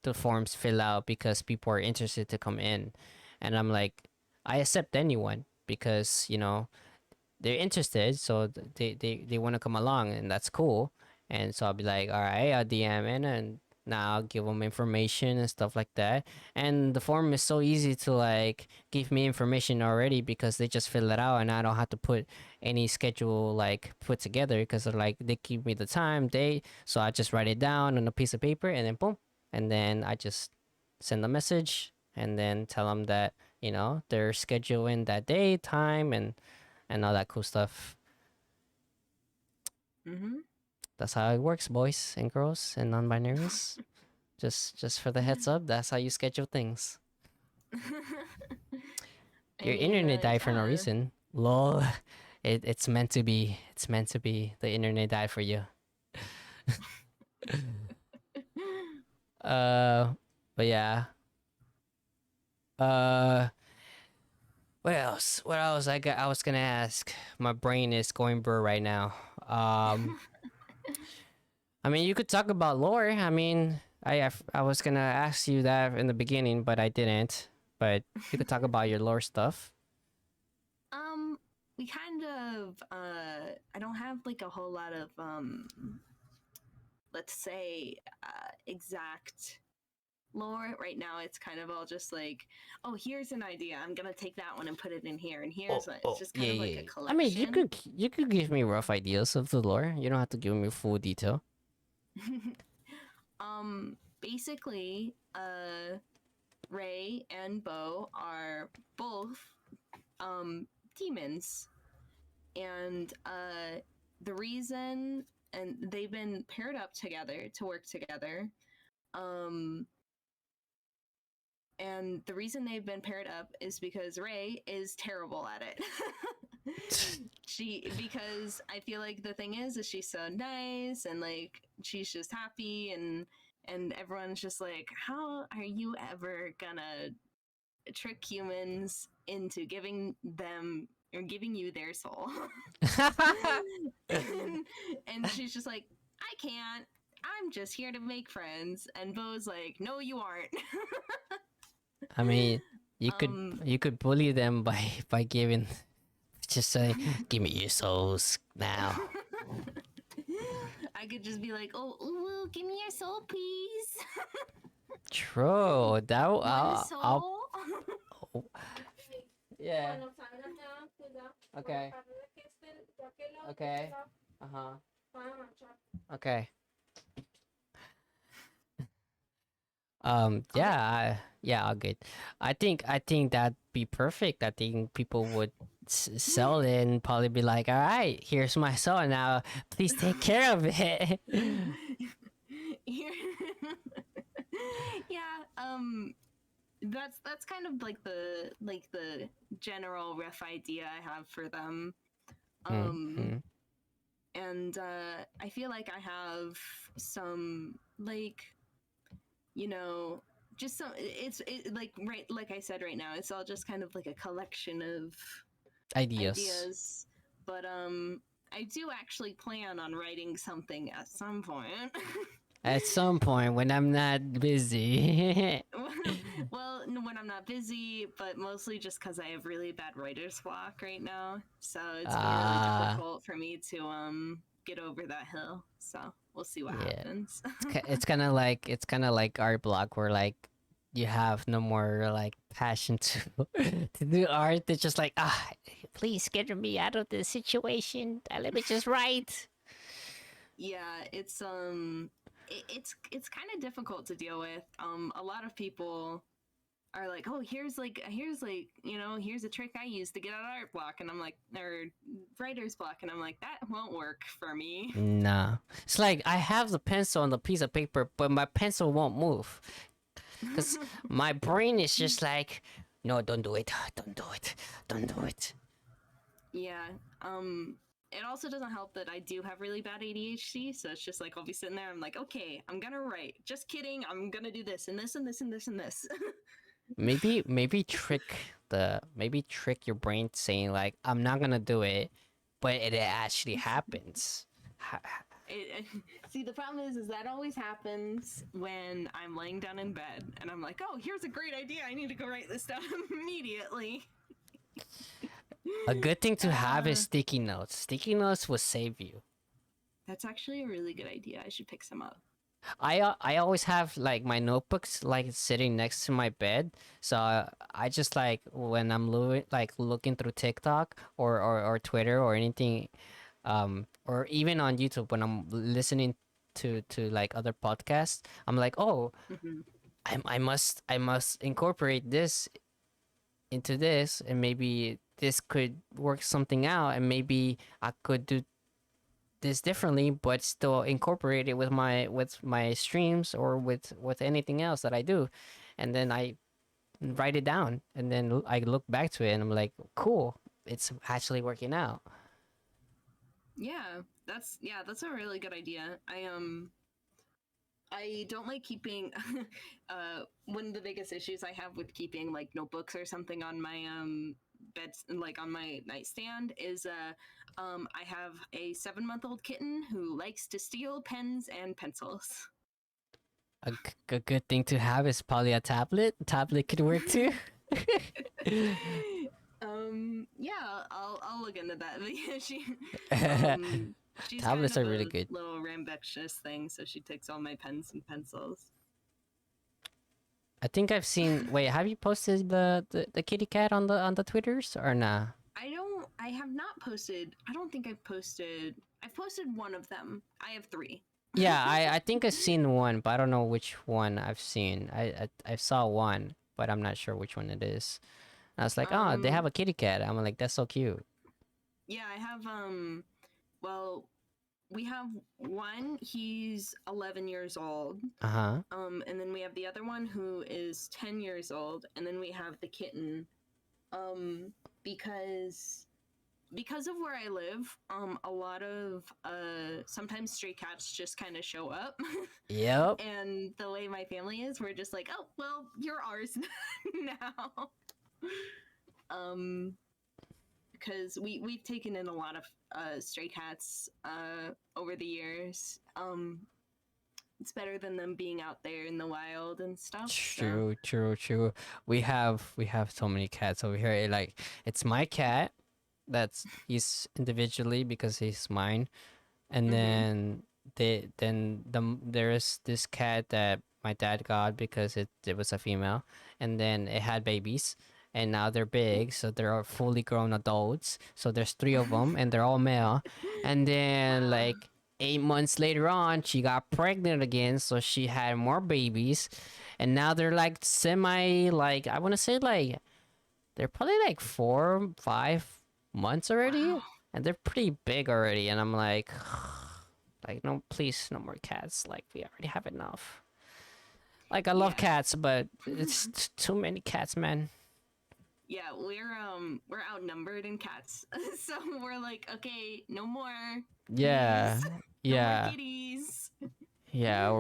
the forms fill out because people are interested to come in, and I'm like I accept anyone because they're interested, so they want to come along, and that's cool. And so I'll be like, all right, I'll DM in, and now I'll give them information and stuff like that. And the form is so easy to like give me information already because they just fill it out, and I don't have to put any schedule like put together because like they give me the time, date, so I just write it down on a piece of paper, and then boom, and then I just send a message and then tell them that they're scheduling that day, time, and all that cool stuff. mm-hmm. That's how it works, boys and girls and non-binaries. Just for the heads up, that's how you schedule things. I Your mean, internet died for no yeah. reason. Lol. It's meant to be. It's meant to be. The internet died for you. Uh, but yeah. Uh, what else? What else? I was gonna ask. My brain is going burr right now. Um, I mean, you could talk about lore. I mean, I was gonna ask you that in the beginning, but I didn't. But you could talk about your lore stuff. um, we kind of I don't have like a whole lot of let's say exact lore right now. It's kind of all just like, oh, here's an idea, I'm gonna take that one and put it in here, and Oh, it's just kind yeah, of like a yeah. I mean, collection. you could give me rough ideas of the lore. You don't have to give me full detail. Basically, Ray and Bo are both demons, and the reason, and they've been paired up together to work together. Um, and the reason they've been paired up is because Ray is terrible at it. Because I feel like the thing is she's so nice, and like she's just happy, and everyone's just like, how are you ever gonna trick humans into giving them or giving you their soul? and she's just like, I can't, I'm just here to make friends. And Bo's like, no, you aren't. I mean, um you could bully them by giving just saying, "Give me your souls now." I could just be like, oh, ooh, give me your soul, please. True. One I'll soul. oh, yeah. Okay. Okay. Uh huh. Okay. Okay. Yeah. Yeah. All good. I think that'd be perfect. I think people would sell it and probably be like, "All right, here's my soul now. Please take care of it." Yeah, that's kind of like the general rough idea I have for them. Um Mm-hmm. and I feel like I have some like, you know, just some, like, right, like I said, right now it's all just kind of like a collection of Ideas. ideas. But I do actually plan on writing something at some point. At some point when I'm not busy. Well, when I'm not busy, but mostly just because I have really bad writer's block right now. So it's been really Ah, difficult for me to get over that hill. So we'll see what yeah. happens. It's kind of like art block where like you have no more like passion to to do art. It's just like please get me out of this situation. Let me just write. Yeah, it's kind of difficult to deal with. A lot of people are like, oh, here's like, here's a trick I use to get out of art block, and I'm like, or writer's block, and I'm like, that won't work for me. Nah, it's like I have the pencil on the piece of paper, but my pencil won't move because my brain is just like No, don't do it. Don't do it. Don't do it. Yeah. It also doesn't help that I do have really bad ADHD, so it's just like I'll be sitting there, I'm like, okay, I'm gonna write. Just kidding, I'm gonna do this and this and this and this and this. Maybe trick your brain saying like I'm not gonna do it, but it actually happens. See, the problem is that always happens when I'm laying down in bed and I'm like, oh, here's a great idea. I need to go write this down immediately. A good thing to have is Uh, sticky notes. Sticky notes will save you. that's actually a really good idea. I should pick some up. I always have like my notebooks like sitting next to my bed, so I just like when I'm looking through TikTok or Twitter or anything, or even on YouTube when I'm listening to like other podcasts, I'm like, oh, Mm-hmm. I must incorporate this into this, and maybe this could work something out, and maybe I could do this differently but still incorporate it with my streams or with anything else that I do, and then I write it down, and then I look back to it and I'm like, cool, it's actually working out. That's a really good idea. I don't like keeping one of the biggest issues I have with keeping like notebooks or something on my bed, like on my nightstand, is I have a 7-month-old kitten who likes to steal pens and pencils. A good thing to have is probably a tablet could work too. Yeah, I'll look into that. she um she's kind Tablets of are really a good. little rambunctious thing, so she takes all my pens and pencils. I think I've seen. Wait, have you posted the kitty cat on the Twitters or nah? I have not posted. I don't think I've posted one of them. I have three. Yeah, I think I've seen one, but I don't know which one I've seen. I saw one, but I'm not sure which one it is. And I was like, oh, they have um a kitty cat. I'm like, that's so cute. yeah, I have well, we have one, he's 11 years old. Uh huh. And then we have the other one who is 10 years old, and then we have the kitten. Um because of where I live, a lot of sometimes stray cats just kind of show up. Yep. And the way my family is, we're just like, oh well, you're ours now. um because we've taken in a lot of stray cats over the years. It's better than them being out there in the wild and stuff, so. True, true, true. We have so many cats over here. It's my cat. He's individually because he's mine, and Mm-hmm. there is this cat that my dad got because it was a female, and then it had babies, and now they're big, so they're all fully grown adults. So there's three of them, and they're all male. And then Wow. like 8 months later on, she got pregnant again, so she had more babies, and now they're like semi, like I want to say like they're probably like 4 5 months already, Wow. and they're pretty big already. And I'm like, like no, please, no more cats. Like we already have enough. Like I love Yeah. cats, but it's too many cats, man. Yeah, we're outnumbered in cats. So we're like, okay, no more, please. Yeah, No more yeah, kitties. yeah.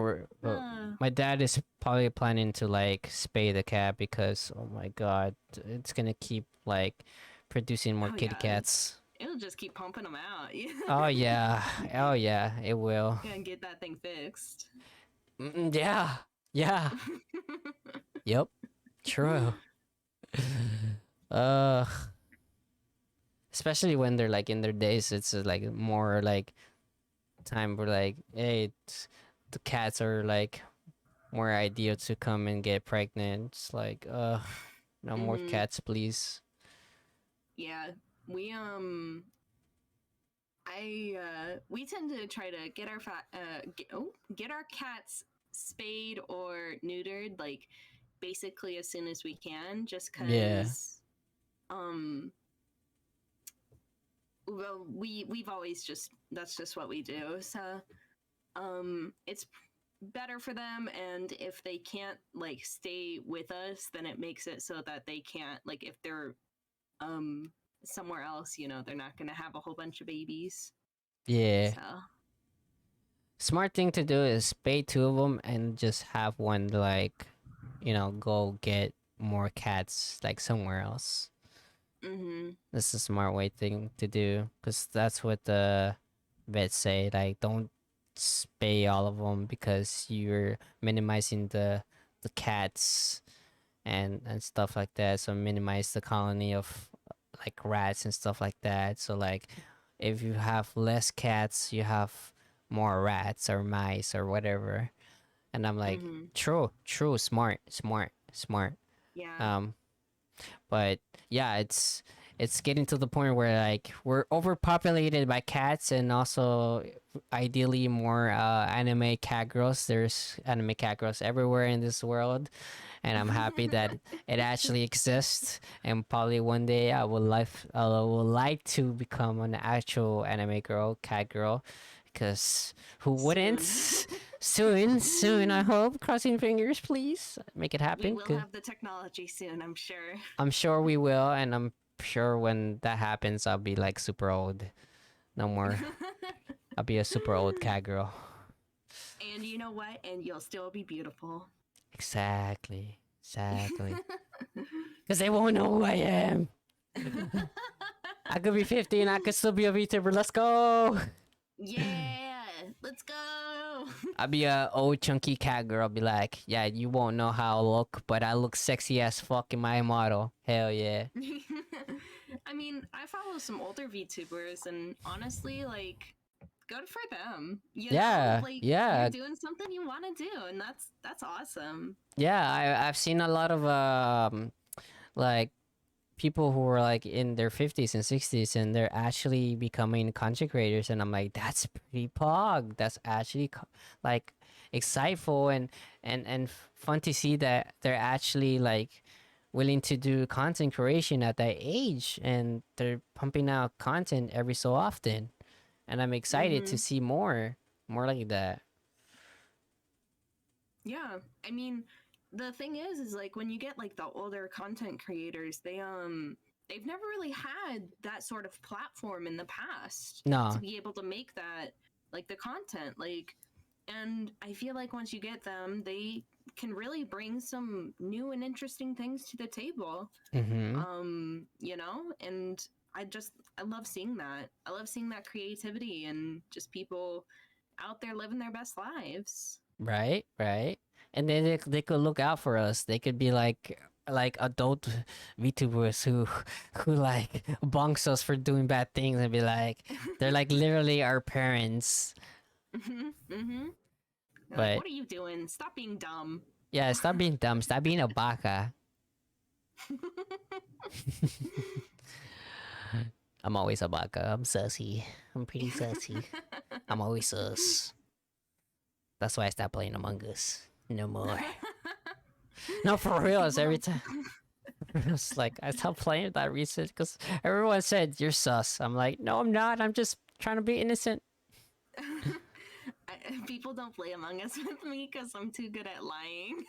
Uh, My dad is probably planning to like spay the cat because oh my god, it's gonna keep like producing more oh kitty yeah, cats. it'll just keep pumping them out. Oh yeah, oh yeah, it will. And get that thing fixed. Yeah, yeah, yep, true. Uh, especially when they're like in their days, it's like more like time where like, hey, the cats are like more ideal to come and get pregnant. It's like, no more Mm-hmm. cats, please. Yeah, we we tend to try to get our get our cats spayed or neutered like basically as soon as we can, just Yeah, because um we've always just, that's just what we do. So it's better for them, and if they can't like stay with us, then it makes it so that they can't, like, if they're um somewhere else, you know, they're not going to have a whole bunch of babies. Yeah. So Smart thing to do is pay two of them and just have one like, go get more cats like somewhere else. mhm. This is a smart way thing to do because that's what the vets say. Like, don't spay all of them because you're minimizing the cats and stuff like that. So minimize the colony of like rats and stuff like that. So like, if you have less cats, you have more rats or mice or whatever. And I'm like, Mhm. true, smart. Yeah. Um, but yeah, it's getting to the point where like we're overpopulated by cats and also ideally more anime cat girls. There's anime cat girls everywhere in this world, and I'm happy that it actually exists. And probably one day I would like to become an actual anime girl, cat girl, because who wouldn't? Soon. Soon, I hope. Crossing fingers, please make it We happen. will 'Cause have the technology soon, I'm sure. I'm sure we will, and I'm sure when that happens, I'll be like super old. No more. I'll be a super old cat girl. And you know what? And you'll still be beautiful. Exactly. Because they won't know who I am. I could be 50 and I could still be a VTuber. Let's go. Yeah, let's go. I'll be a old chunky cat girl. I'll be like, yeah, you won't know how I look, but I look sexy as fuck in my model. Hell yeah. I mean, I follow some older VTubers, and honestly, like, good for them. You know, Yeah, like you're yeah, doing something you want to do, and that's awesome. yeah. I've seen a lot of like people who are like in their 50s and 60s and they're actually becoming content creators, and I'm like, that's pretty pog. That's actually like exciteful and fun to see that they're actually like willing to do content creation at that age, and they're pumping out content every so often, and I'm excited to Mm-hmm. see more like that. Yeah, I mean, the thing is like when you get like the older content creators, they've never really had that sort of platform in the past to No. be able to make that, like, the content, like, and I feel like once you get them, they can really bring some new and interesting things to the table. Mm-hmm. You know, and I love seeing that. I love seeing that creativity and just people out there living their best lives. Right. And then they could look out for us. They could be like adult VTubers who like bonks us for doing bad things and be like, they're like literally our parents. Mm-hmm. Mm-hmm. They're like, But what are you doing? Stop being dumb. yeah, stop being dumb. Stop being a baka. I'm always a baka. I'm sussy. I'm pretty sussy. I'm always sus. That's why I stopped playing Among Us. No more. No, for real. It's People every don't. time. It's like I stopped playing that recent because everyone said you're sus. I'm like, no, I'm not. I'm just trying to be innocent, People don't play Among Us with me because I'm too good at lying.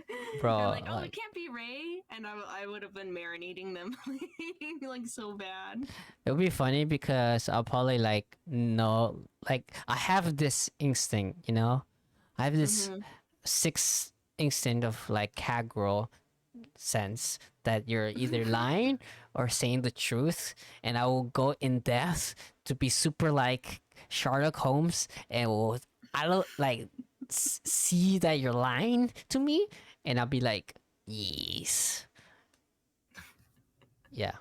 They're bro. like, "Oh, it Like, can't be Ray," and I would have been marinating them like so bad. it would be funny because I'll probably like know, like I have this instinct, I have this Mm-hmm. sixth instinct of like cat girl sense that you're either lying or saying the truth, and I will go in depth to be super like Sherlock Holmes, and I don't like see that you're lying to me, and I'll be like, yes, yeah,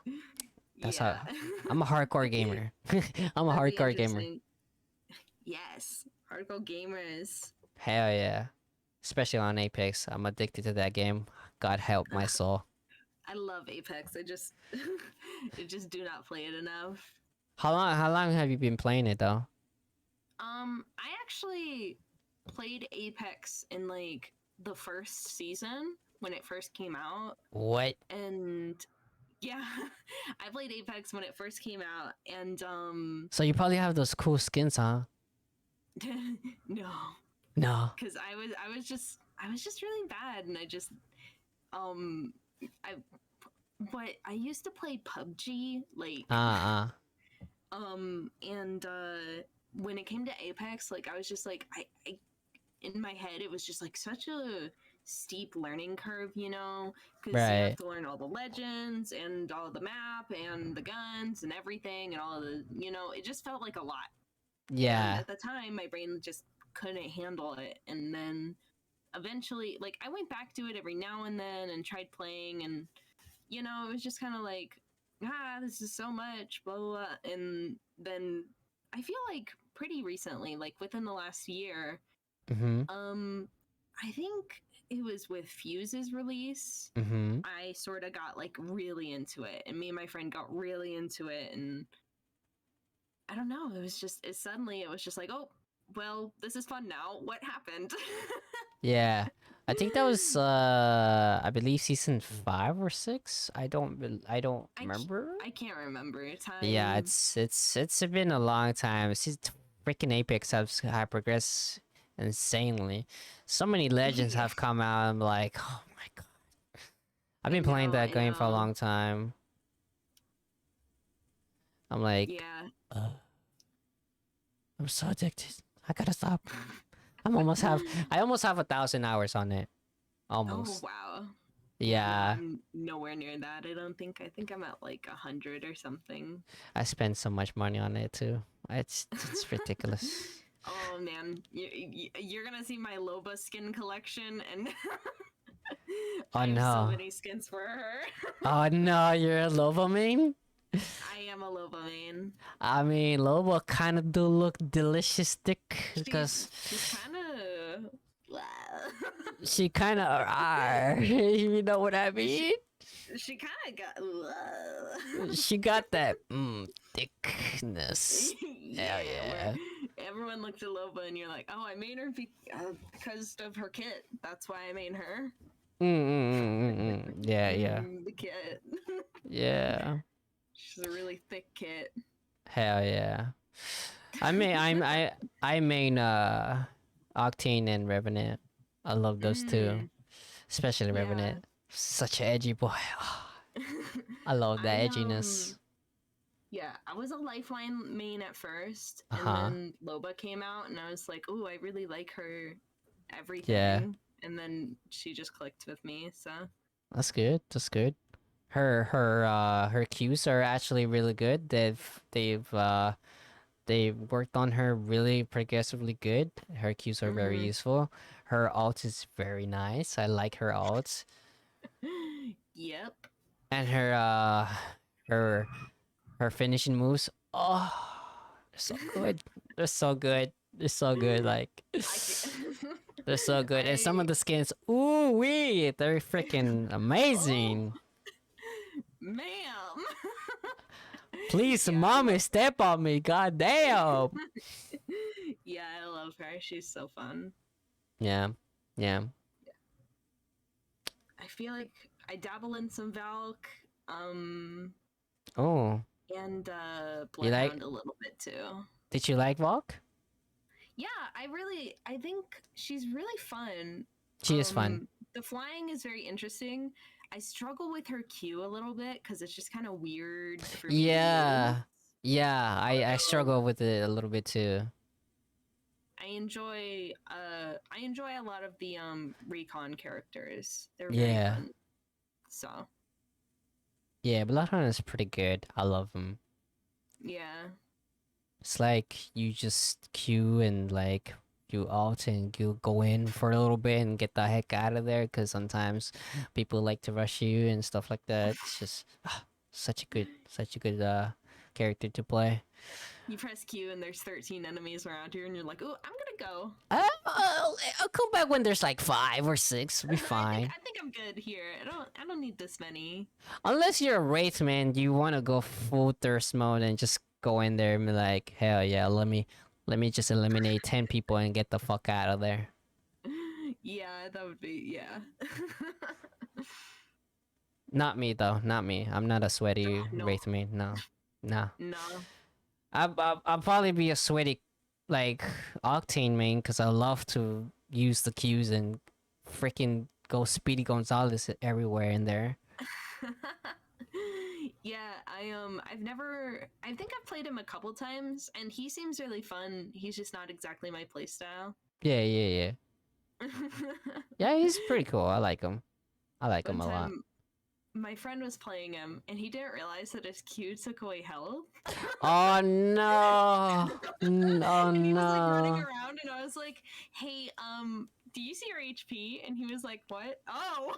that's how. Yeah, I'm a hardcore gamer. I'm a that'd be hardcore gamer. interesting. Yes, hardcore gamers. Hell yeah, especially on Apex. I'm addicted to that game. God help my soul. I love Apex. I just do not play it enough. How long have you been playing it though? I actually played Apex in like the first season when it first came out, What? and yeah, I played Apex when it first came out, and So you probably have those cool skins, huh? No, No. because I was just really bad, and I just um I but I used to play PUBG like Uh-uh. and when it came to Apex, like I was just like I in my head it was just like such a steep learning curve, because you have Right. to learn all the legends and all the map and the guns and everything and all of the, it just felt like a lot. And Yeah. at the time my brain just couldn't handle it. And then eventually, like, I went back to it every now and then and tried playing, and it was just kind of like, this is so much, blah, blah, blah. And then I feel like pretty recently, like within the last year, Mm-hmm. um, I think it was with Fuse's release, Mm-hmm. I sort of got like really into it, and me and my friend got really into it, and I don't know, it was just like, oh, well, this is fun now. What happened? Yeah. I think that was I believe season 5 or 6. I don't I remember. I can't remember Yeah, time. it's been a long time. Since freaking Apex have progressed insanely. So many legends Yeah, have come out. I'm like, oh my god. I've been playing that I game for a know. long time. I'm like, Yeah. uh, I'm so addicted. I gotta stop. I almost have 1,000 hours on it. Oh Almost. wow. Yeah, no, Yeah, I'm nowhere near that. I don't think. I think I'm at like 100 or something. I spend so much money on it too. It's ridiculous. Oh man, you're gonna see my Loba skin collection, and Oh I have so no. many skins for her. Oh no, you're a Lobo main? I am a Loba main. I mean, Lobo kind of do look delicious thick She's because she's kind of. she kind of, you know what I mean? she she kind of got. She got that thickness. Hell Yeah, where yeah. everyone looked at Loba and you're like, oh, I made her because of her kit. That's why I made her. Yeah, yeah, The kit. yeah. She's a really thick kit. Hell yeah. I main Octane and Revenant. I love those two, Mm, especially yeah. Revenant. Such an edgy boy. I love that I edginess. yeah, I was a Lifeline main at first, Uh and huh. then Loba came out, and I was like, oh, I really like her Yeah, everything. And then she just clicked with me. So that's good. That's good. Her cues are actually really good. They've worked on her really progressively good. Her cues are very mm-hmm. useful. Her alt is very nice. I like her alt. Yep. And her her finishing moves. Oh, they're so good. They're so good. They're so good. Like I can they're so good. And some of I the skins, ooh wee, they're freaking oh, amazing. ma'am. Please, Yeah, mommy, step on me. God damn. yeah, I love her. She's so fun. Yeah, yeah. I feel like I dabble in some Valk, um, Oh, and you Bloodhound like? a little bit too. Did you like Valk? Yeah, I think she's really fun. She is fun. The flying is very interesting. I struggle with her Q a little bit because it's just kind of weird for me to use. Yeah, yeah. I Although struggle with it a little bit too. I enjoy a lot of the recon characters. They're very Yeah, fun. So yeah. Bloodhound is pretty good. I love him. yeah. It's like you just queue and like you alt and you go in for a little bit and get the heck out of there because sometimes people like to rush you and stuff like that. It's just such a good character to play. You press Q and there's 13 enemies around here and you're like, "Oh, I'm going to go." I'll come back when there's like 5 or 6. We'll be fine. I think I'm good here. I don't need this many. Unless you're a wraith man, you want to go full thirst mode and just go in there and be like, hell yeah, let me just eliminate 10 people and get the fuck out of there. Yeah, that would be yeah. Not me though, not me. I'm not a sweaty No. wraith man. No, no. No. I'll probably be a sweaty. like Octane main because I love to use the Qs and freaking go Speedy Gonzalez everywhere in there. Yeah, I've never I think I've played him a couple times and he seems really fun. He's just not exactly my playstyle. Yeah, yeah, yeah. Yeah, he's pretty cool. I like him. I like him One a lot. time my friend was playing him and he didn't realize that his Q took away health. Oh no! Oh And he was like running no! around and I was like, "Hey, do you see your HP?" And he was like, "What?" Oh.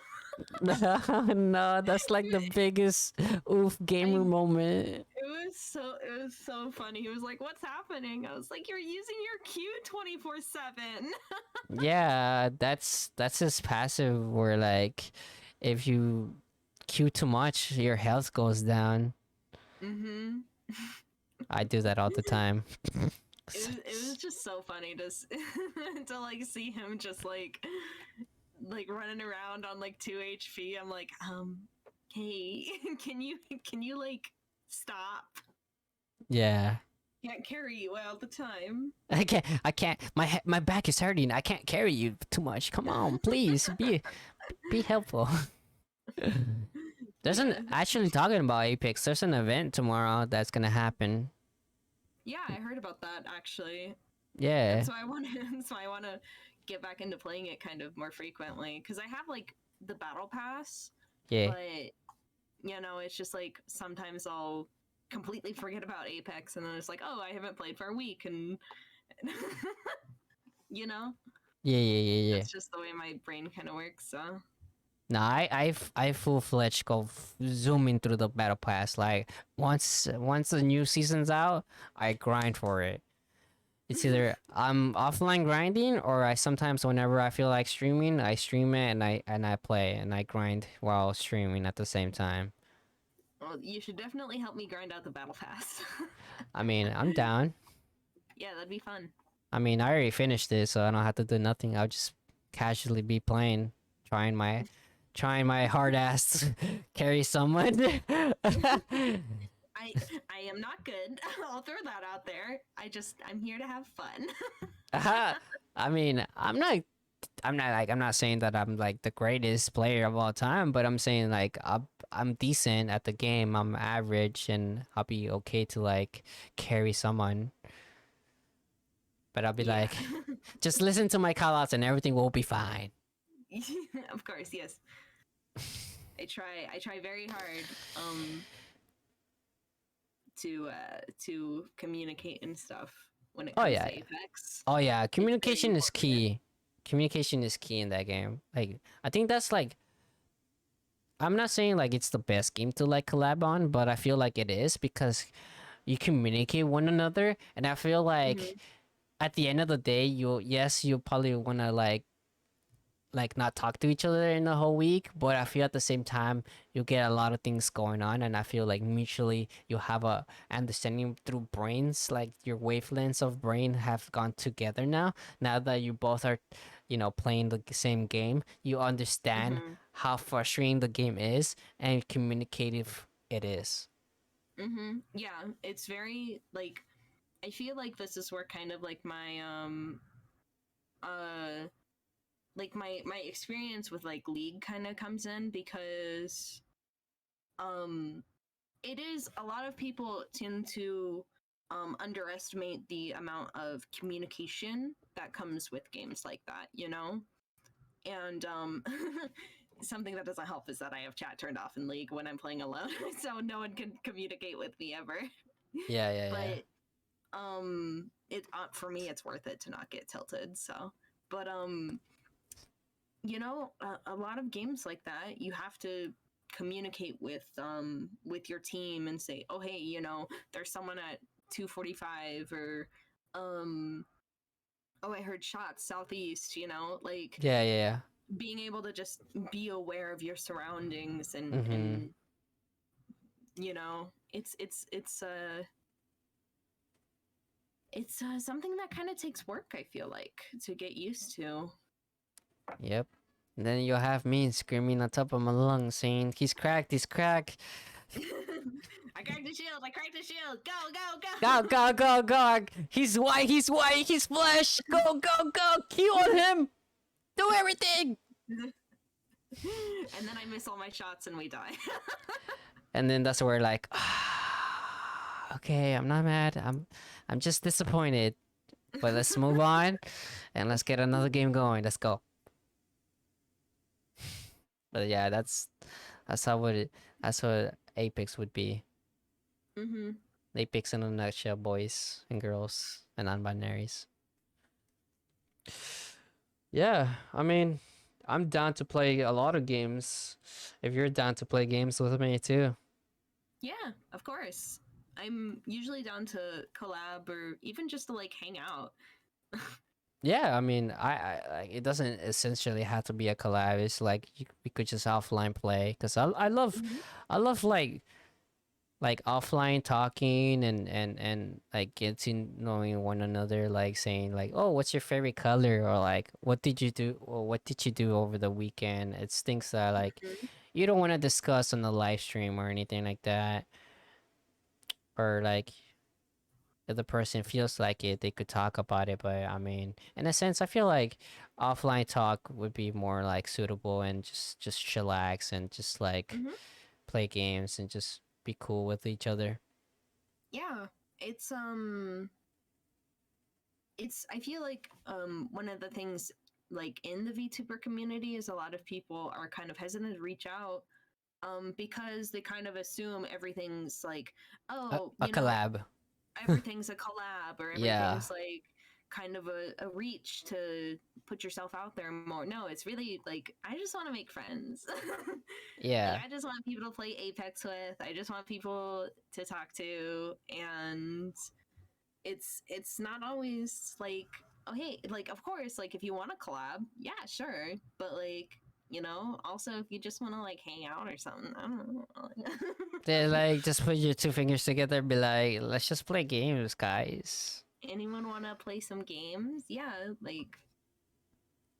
No, that's like the biggest oof gamer I moment. it was so funny. He was like, "What's happening?" I was like, "You're using your Q 24/7." Yeah, that's his passive where like if you queue too much, your health goes down. Mhm. I do that all the time. It was just so funny to to like see him just like running around on like 2 HP. I'm like, hey, can you like stop? Yeah. Can't carry you all the time. I can't my back is hurting. I can't carry you too much. Come on, please be helpful. There's an Yeah. actually talking about Apex, there's an event tomorrow that's gonna happen. Yeah, I heard about that actually. Yeah. That's why I want to that's why I want to get back into playing it kind of more frequently cuz I have like the battle pass, Yeah. but you know, it's just like sometimes I'll completely forget about Apex and then it's like, oh, I haven't played for a week and you know, Yeah, yeah, yeah, yeah. that's just the way my brain kind of works. So, No, I full fledged go zooming through the battle pass. Like once the new season's out, I grind for it. It's either I'm offline grinding or I sometimes whenever I feel like streaming, I stream it and I play and I grind while streaming at the same time. well, you should definitely help me grind out the battle pass. I mean, I'm down. Yeah, that'd be fun. I mean, I already finished it, so I don't have to do nothing. I'll just casually be playing, trying my trying my hard ass to carry someone. I I am not good. I'll throw that out there. I'm here to have fun. I mean, I'm not saying that I'm like the greatest player of all time, but I'm saying like I'm decent at the game. I'm average, and I'll be okay to like carry someone. But I'll be Yeah. like, just listen to my callouts and everything will be fine. Of course, yes. I try very hard to communicate and stuff when it Oh comes yeah, to Apex. oh yeah. It's very Communication is important. key. Communication is key in that game. Like I think that's like I'm not saying like it's the best game to like collab on, but I feel like it is because you communicate one another, and I feel like Hmm. at the end of the day, you probably wanna like not talk to each other in the whole week, but I feel at the same time you get a lot of things going on, and I feel like mutually you have a understanding through brains, like your wavelengths of brain have gone together now. Now that you both are, playing the same game, you understand Hmm. how frustrating the game is and communicative it is. Yeah, it's very like I feel like this is where kind of uh like my experience with like League kind of comes in because um it is a lot of people tend to underestimate the amount of communication that comes with games like that, you know? And something that doesn't help is that I have chat turned off in League when I'm playing alone, so no one can communicate with me ever. Yeah, yeah, yeah. But it for me it's worth it to not get tilted. So, but you know, a lot of games like that, you have to communicate with your team and say, oh hey, you know, there's someone at 245 or um oh I heard shots southeast, you know, like Yeah, yeah, being able to just be aware of your surroundings yeah. Mm-hmm. and you know it's something that kind of takes work, I feel like, to get used to. Yep. And then you'll have me screaming on top of my lungs saying, he's cracked, he's cracked. I cracked the shield. I cracked the shield. Go, go, Go, go. go, go, go! He's white, he's flesh! Go, go, go! Q on him! Do everything! And then I miss all my shots and we die. And then that's where like, ah, okay, I'm not mad. I'm just disappointed. But let's move on and let's get another game going. Let's go. But yeah, that's how that's what Apex would be. Mm-hmm. Apex in a nutshell, boys and girls and non-binaries. Yeah, I mean, I'm down to play a lot of games. If you're down to play games with me too. Yeah, of course. I'm usually down to collab or even just to like hang out. Yeah, I mean, like it doesn't essentially have to be a collab. It's like we could just offline play because Mhm. I love like offline talking and like getting knowing one another, like saying like, oh, what's your favorite color, or like what did you do, or what did you do over the weekend. It's things that like Mhm. you don't want to discuss on the live stream or anything like that, or like if the person feels like it, they could talk about it. But I mean, in a sense, I feel like offline talk would be more like suitable and just chillax and just like Mhm. play games and just be cool with each other. Yeah, it's it's I feel like one of the things like in the VTuber community is a lot of people are kind of hesitant to reach out because they kind of assume everything's like, oh, A collab. everything's a collab or Yeah, everything's like kind of a reach to put yourself out there more. No, it's really like I just want to make friends. Like yeah. I just want people to play Apex with. I just want people to talk to, and it's not always like, oh hey, like of course, like if you want to collab, yeah, sure, but like also if you just want to like hang out or something, I don't know. They like just put your two fingers together and be like, let's just play games, guys. Anyone want to play some games? Yeah, like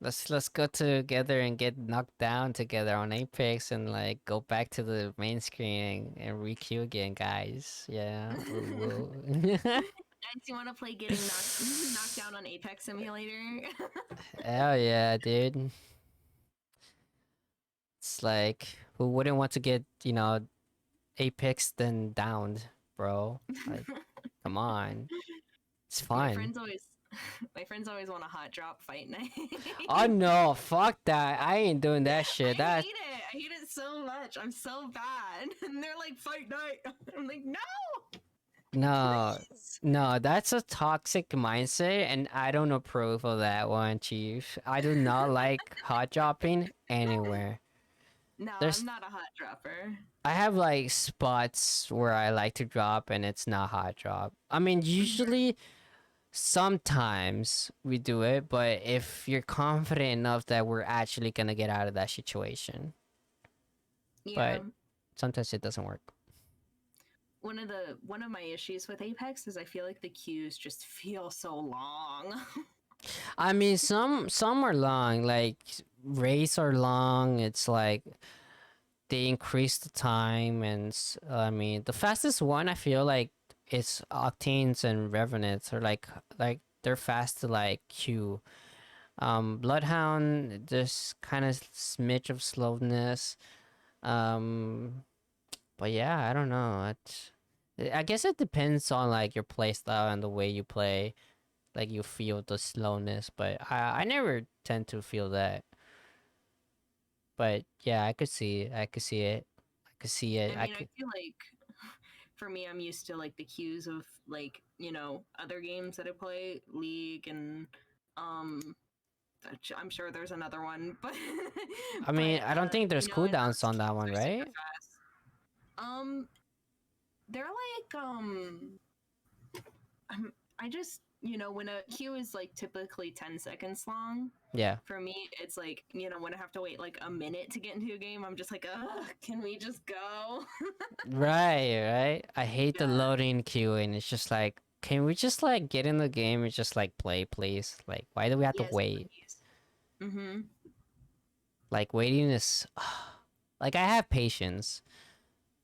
Let's go together and get knocked down together on Apex and like go back to the main screen and re-queue again, guys. Yeah, guys, we'll. you want to play getting knocked down on Apex Simulator? Hell yeah, dude. It's like who wouldn't want to get Apex then downed, bro? Like, come on, it's my fun. friends always my friends always want a hot drop fight night. Oh no, fuck that! I ain't doing that I shit. hate That it. I hate it so much. I'm so bad. And they're like, fight night. I'm like, no, no, please. no, that's a toxic mindset, and I don't approve of that one, Chief. I do not like hot dropping anywhere. No, I'm There's, not a hot dropper. I have like spots where I like to drop, and it's not hot drop. I mean, usually, sometimes we do it, but if you're confident enough that we're actually gonna get out of that situation, Yeah. but sometimes it doesn't work. One of my issues with Apex is I feel like the queues just feel so long. I mean, some are long, like race are long. It's like they increase the time, and I mean, the fastest one I feel like it's Octanes and Revenants, or like they're fast to like queue. Bloodhound, there's kind of smidge of slowness. Um, but yeah, I don't know. I guess it depends on like your play style and the way you play. Like you feel the slowness, but I never tend to feel that. But yeah, I could see it. I could see it. I could see it. I I mean, I could. feel like for me, I'm used to like the queues of like, other games that I play, League and um I'm sure there's another one, but I mean, I don't think there's and cooldowns those on that queues one, are super right? fast. They're like I just when a queue is like typically 10 seconds long, Yeah. for me it's like when I have to wait like a minute to get into a game, I'm just like, can we just go? Right, right. I hate the Yeah. loading queue, and it's just like, can we just like get in the game and just like play, please? Like, why do we have to Yes, wait? please. Mm-hmm. Like, waiting is like I have patience.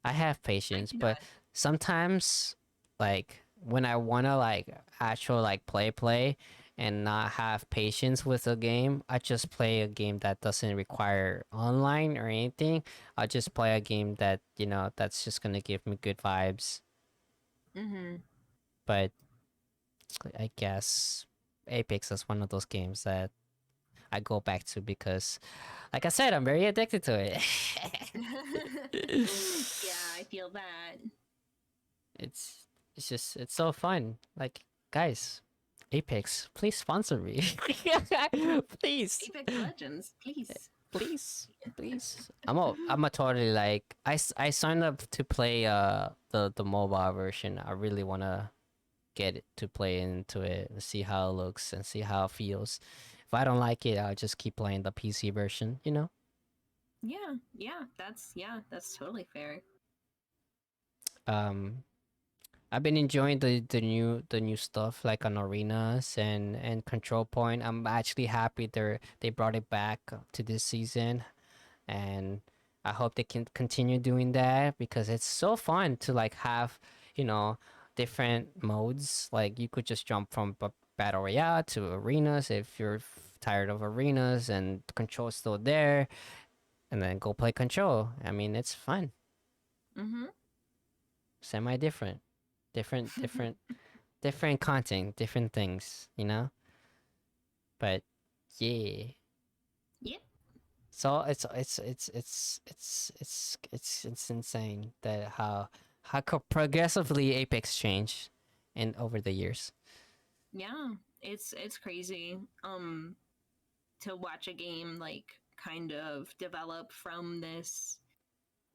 I have I patience, do but not. sometimes like when I wanna like actual like play and not have patience with a game, I just play a game that doesn't require online or anything. I just play a game that, that's just gonna give me good vibes. Mm-hmm. But I guess Apex is one of those games that I go back to because, like I said, I'm very addicted to it. Yeah, I feel that. it's it's just it's so fun. Like, guys, Apex, please sponsor me. Please, Apex Legends, please. please, please. I'm a totally like I signed up to play the mobile version. I really wanna get it to play into it and see how it looks and see how it feels. If I don't like it, I'll just keep playing the PC version. Yeah, that's totally fair. Um, I've been enjoying the new stuff like on arenas and control point. I'm actually happy they brought it back to this season, and I hope they can continue doing that because it's so fun to like have you know different modes. Like you could just jump from battle royale to arenas if you're tired of arenas and control's still there, and then go play control. I mean, it's fun, Mm-hmm. semi different, different content, different things. But yeah, Yep. so it's insane that how progressively Apex changed in over the years. Yeah, it's crazy. To watch a game like kind of develop from this.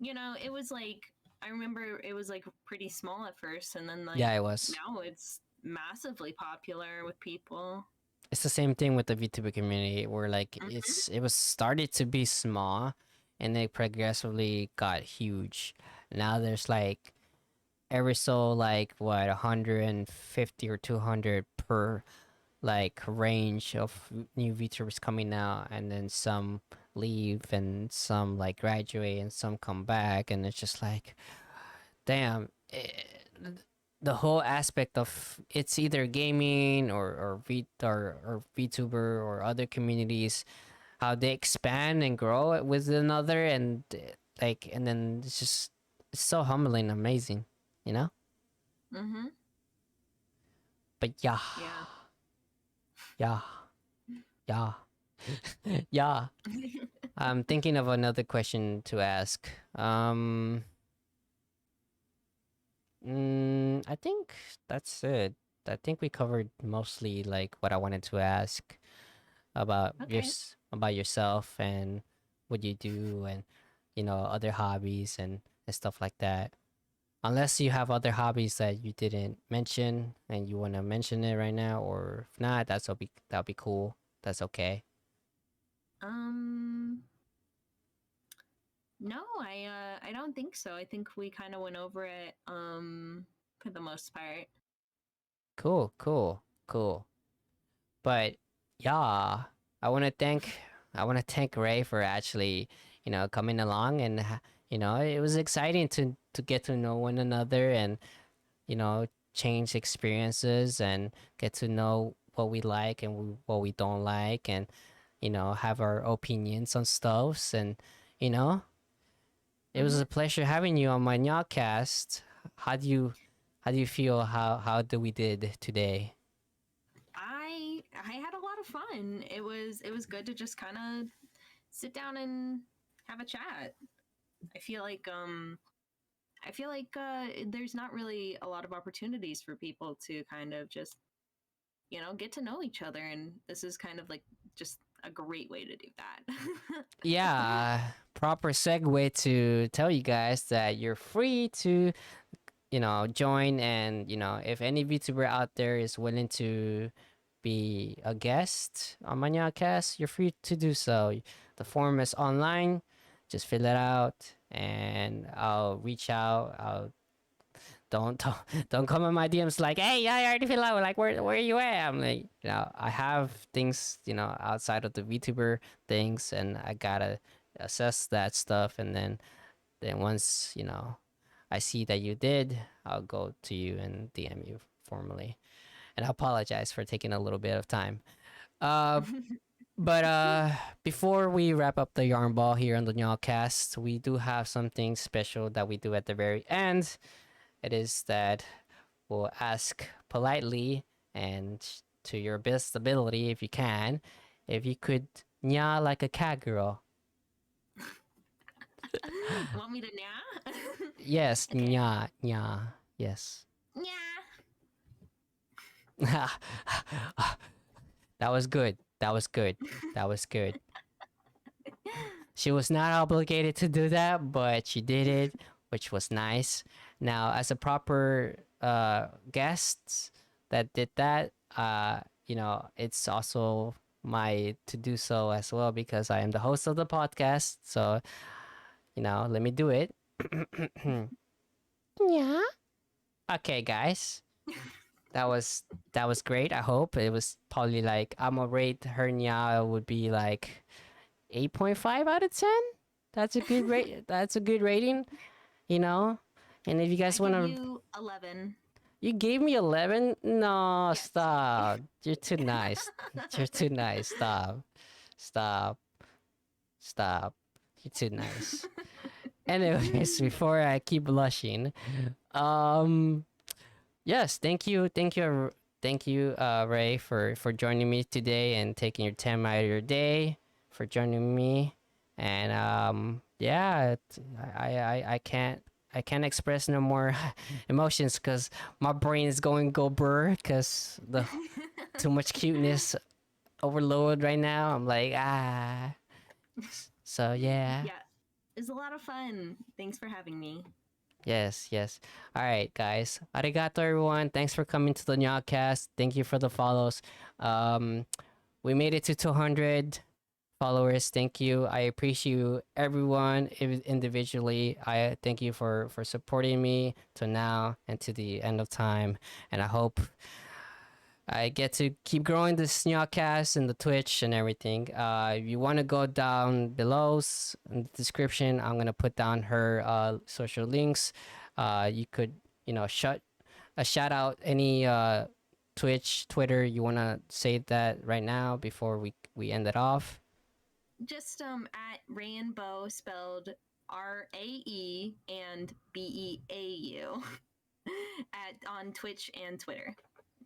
It was like I remember it was like pretty small at first, and then like Yeah, it was. now it's massively popular with people. It's the same thing with the VTuber community, where like Mm-hmm. it was started to be small, and it progressively got huge. Now there's like every so like what 150 or 200 per like range of new VTubers coming out, and then some leave and some like graduate and some come back, and it's just like damn. The whole aspect of it's either gaming or VTuber or other communities, how they expand and grow with another, and like and then it's so humbling, amazing, you know. Mm-hmm. But yeah, Yeah. yeah, yeah, yeah. I'm thinking of another question to ask. I think that's it. I think we covered mostly like what I wanted to ask about Okay. about yourself and what you do and other hobbies and stuff like that. Unless you have other hobbies that you didn't mention and you want to mention it right now, or if not, that'll be cool. That's okay. Um. No, I don't think so. I think we kind of went over it for the most part. Cool, cool, cool. But yeah, I want to thank I want to thank Ray for actually coming along, and it was exciting to get to know one another and change experiences and get to know what we like and what we don't like, and have our opinions on stuffs, and you know it was Mm-hmm. a pleasure having you on my NyaaCast. How do you feel how do we did today? I had a lot of fun. It was good to just kind of sit down and have a chat. I feel like there's not really a lot of opportunities for people to kind of just get to know each other, and this is kind of like just a great way to do that. Yeah, proper segue to tell you guys that you're free to join, and if any VTuber out there is willing to be a guest on my NyaaCast, you're free to do so. The form is online. Just fill it out, and I'll reach out. I'll don't come in my DMs like, hey, yeah, I already fill out. Like, where are you at? I'm like, I have things outside of the VTuber things, and I gotta assess that stuff, and then once I see that you did, I'll go to you and DM you formally. And I apologize for taking a little bit of time. Uh, but before we wrap up the yarn ball here on the NyaaCast, we do have something special that we do at the very end. It is that we'll ask politely and to your best ability, if you can, if you could nya like a cat girl. Want me to nya? Yes, Okay. nya, nya. Yes. Nya. That was good. That was good. That was good. She was not obligated to do that, but she did it, which was nice. Now, as a proper guest that did that, it's also my to do so as well because I am the host of the podcast. So, let me do it. Yeah. Okay, guys. That was that was great. I hope it was probably like I'm gonna rate hernia would be like 8.5 out of 10. That's a good rate. That's a good rating, you know. And if you I guys give wanna, you 11. you gave me 11. No, Yes. stop. You're too nice. You're too nice. Stop. Stop. Stop. You're too nice. Anyways, before I keep blushing, um, yes, thank you, Ray, for joining me today and taking your time out of your day for joining me. And yeah, I can't express no more emotions because my brain is going go burr because the too much cuteness overload right now. I'm like so yeah. Yeah. It was a lot of fun. Thanks for having me. Yes, yes. All right, guys. Arigato, everyone. Thanks for coming to the NyaaCast. Thank you for the follows. Um, we made it to 200 followers. Thank you. I appreciate everyone individually. I thank you for supporting me to now and to the end of time. And I hope I get to keep growing the Snyawcast and the Twitch and everything. If you want to go down below in the description, I'm gonna put down her social links. You could, shout out any Twitch, Twitter. You wanna say that right now before we end it off? Just at Raeandbeau, spelled Rae and Beau at on Twitch and Twitter.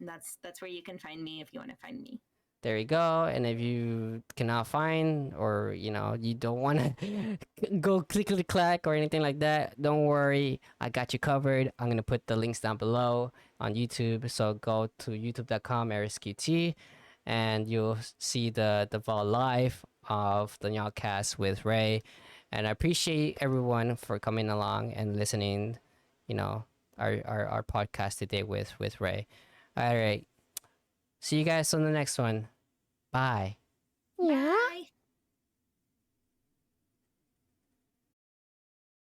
That's where you can find me if you want to find me. There you go. And if you cannot find or you don't want to go clickety clack or anything like that, don't worry. I got you covered. I'm gonna put the links down below on YouTube. So go to youtube.com RSQT and you'll see the VOD live of the Nyaalcast with Ray. And I appreciate everyone for coming along and listening, you know, our podcast today with Ray. All right. See you guys on the next one. Bye. Bye.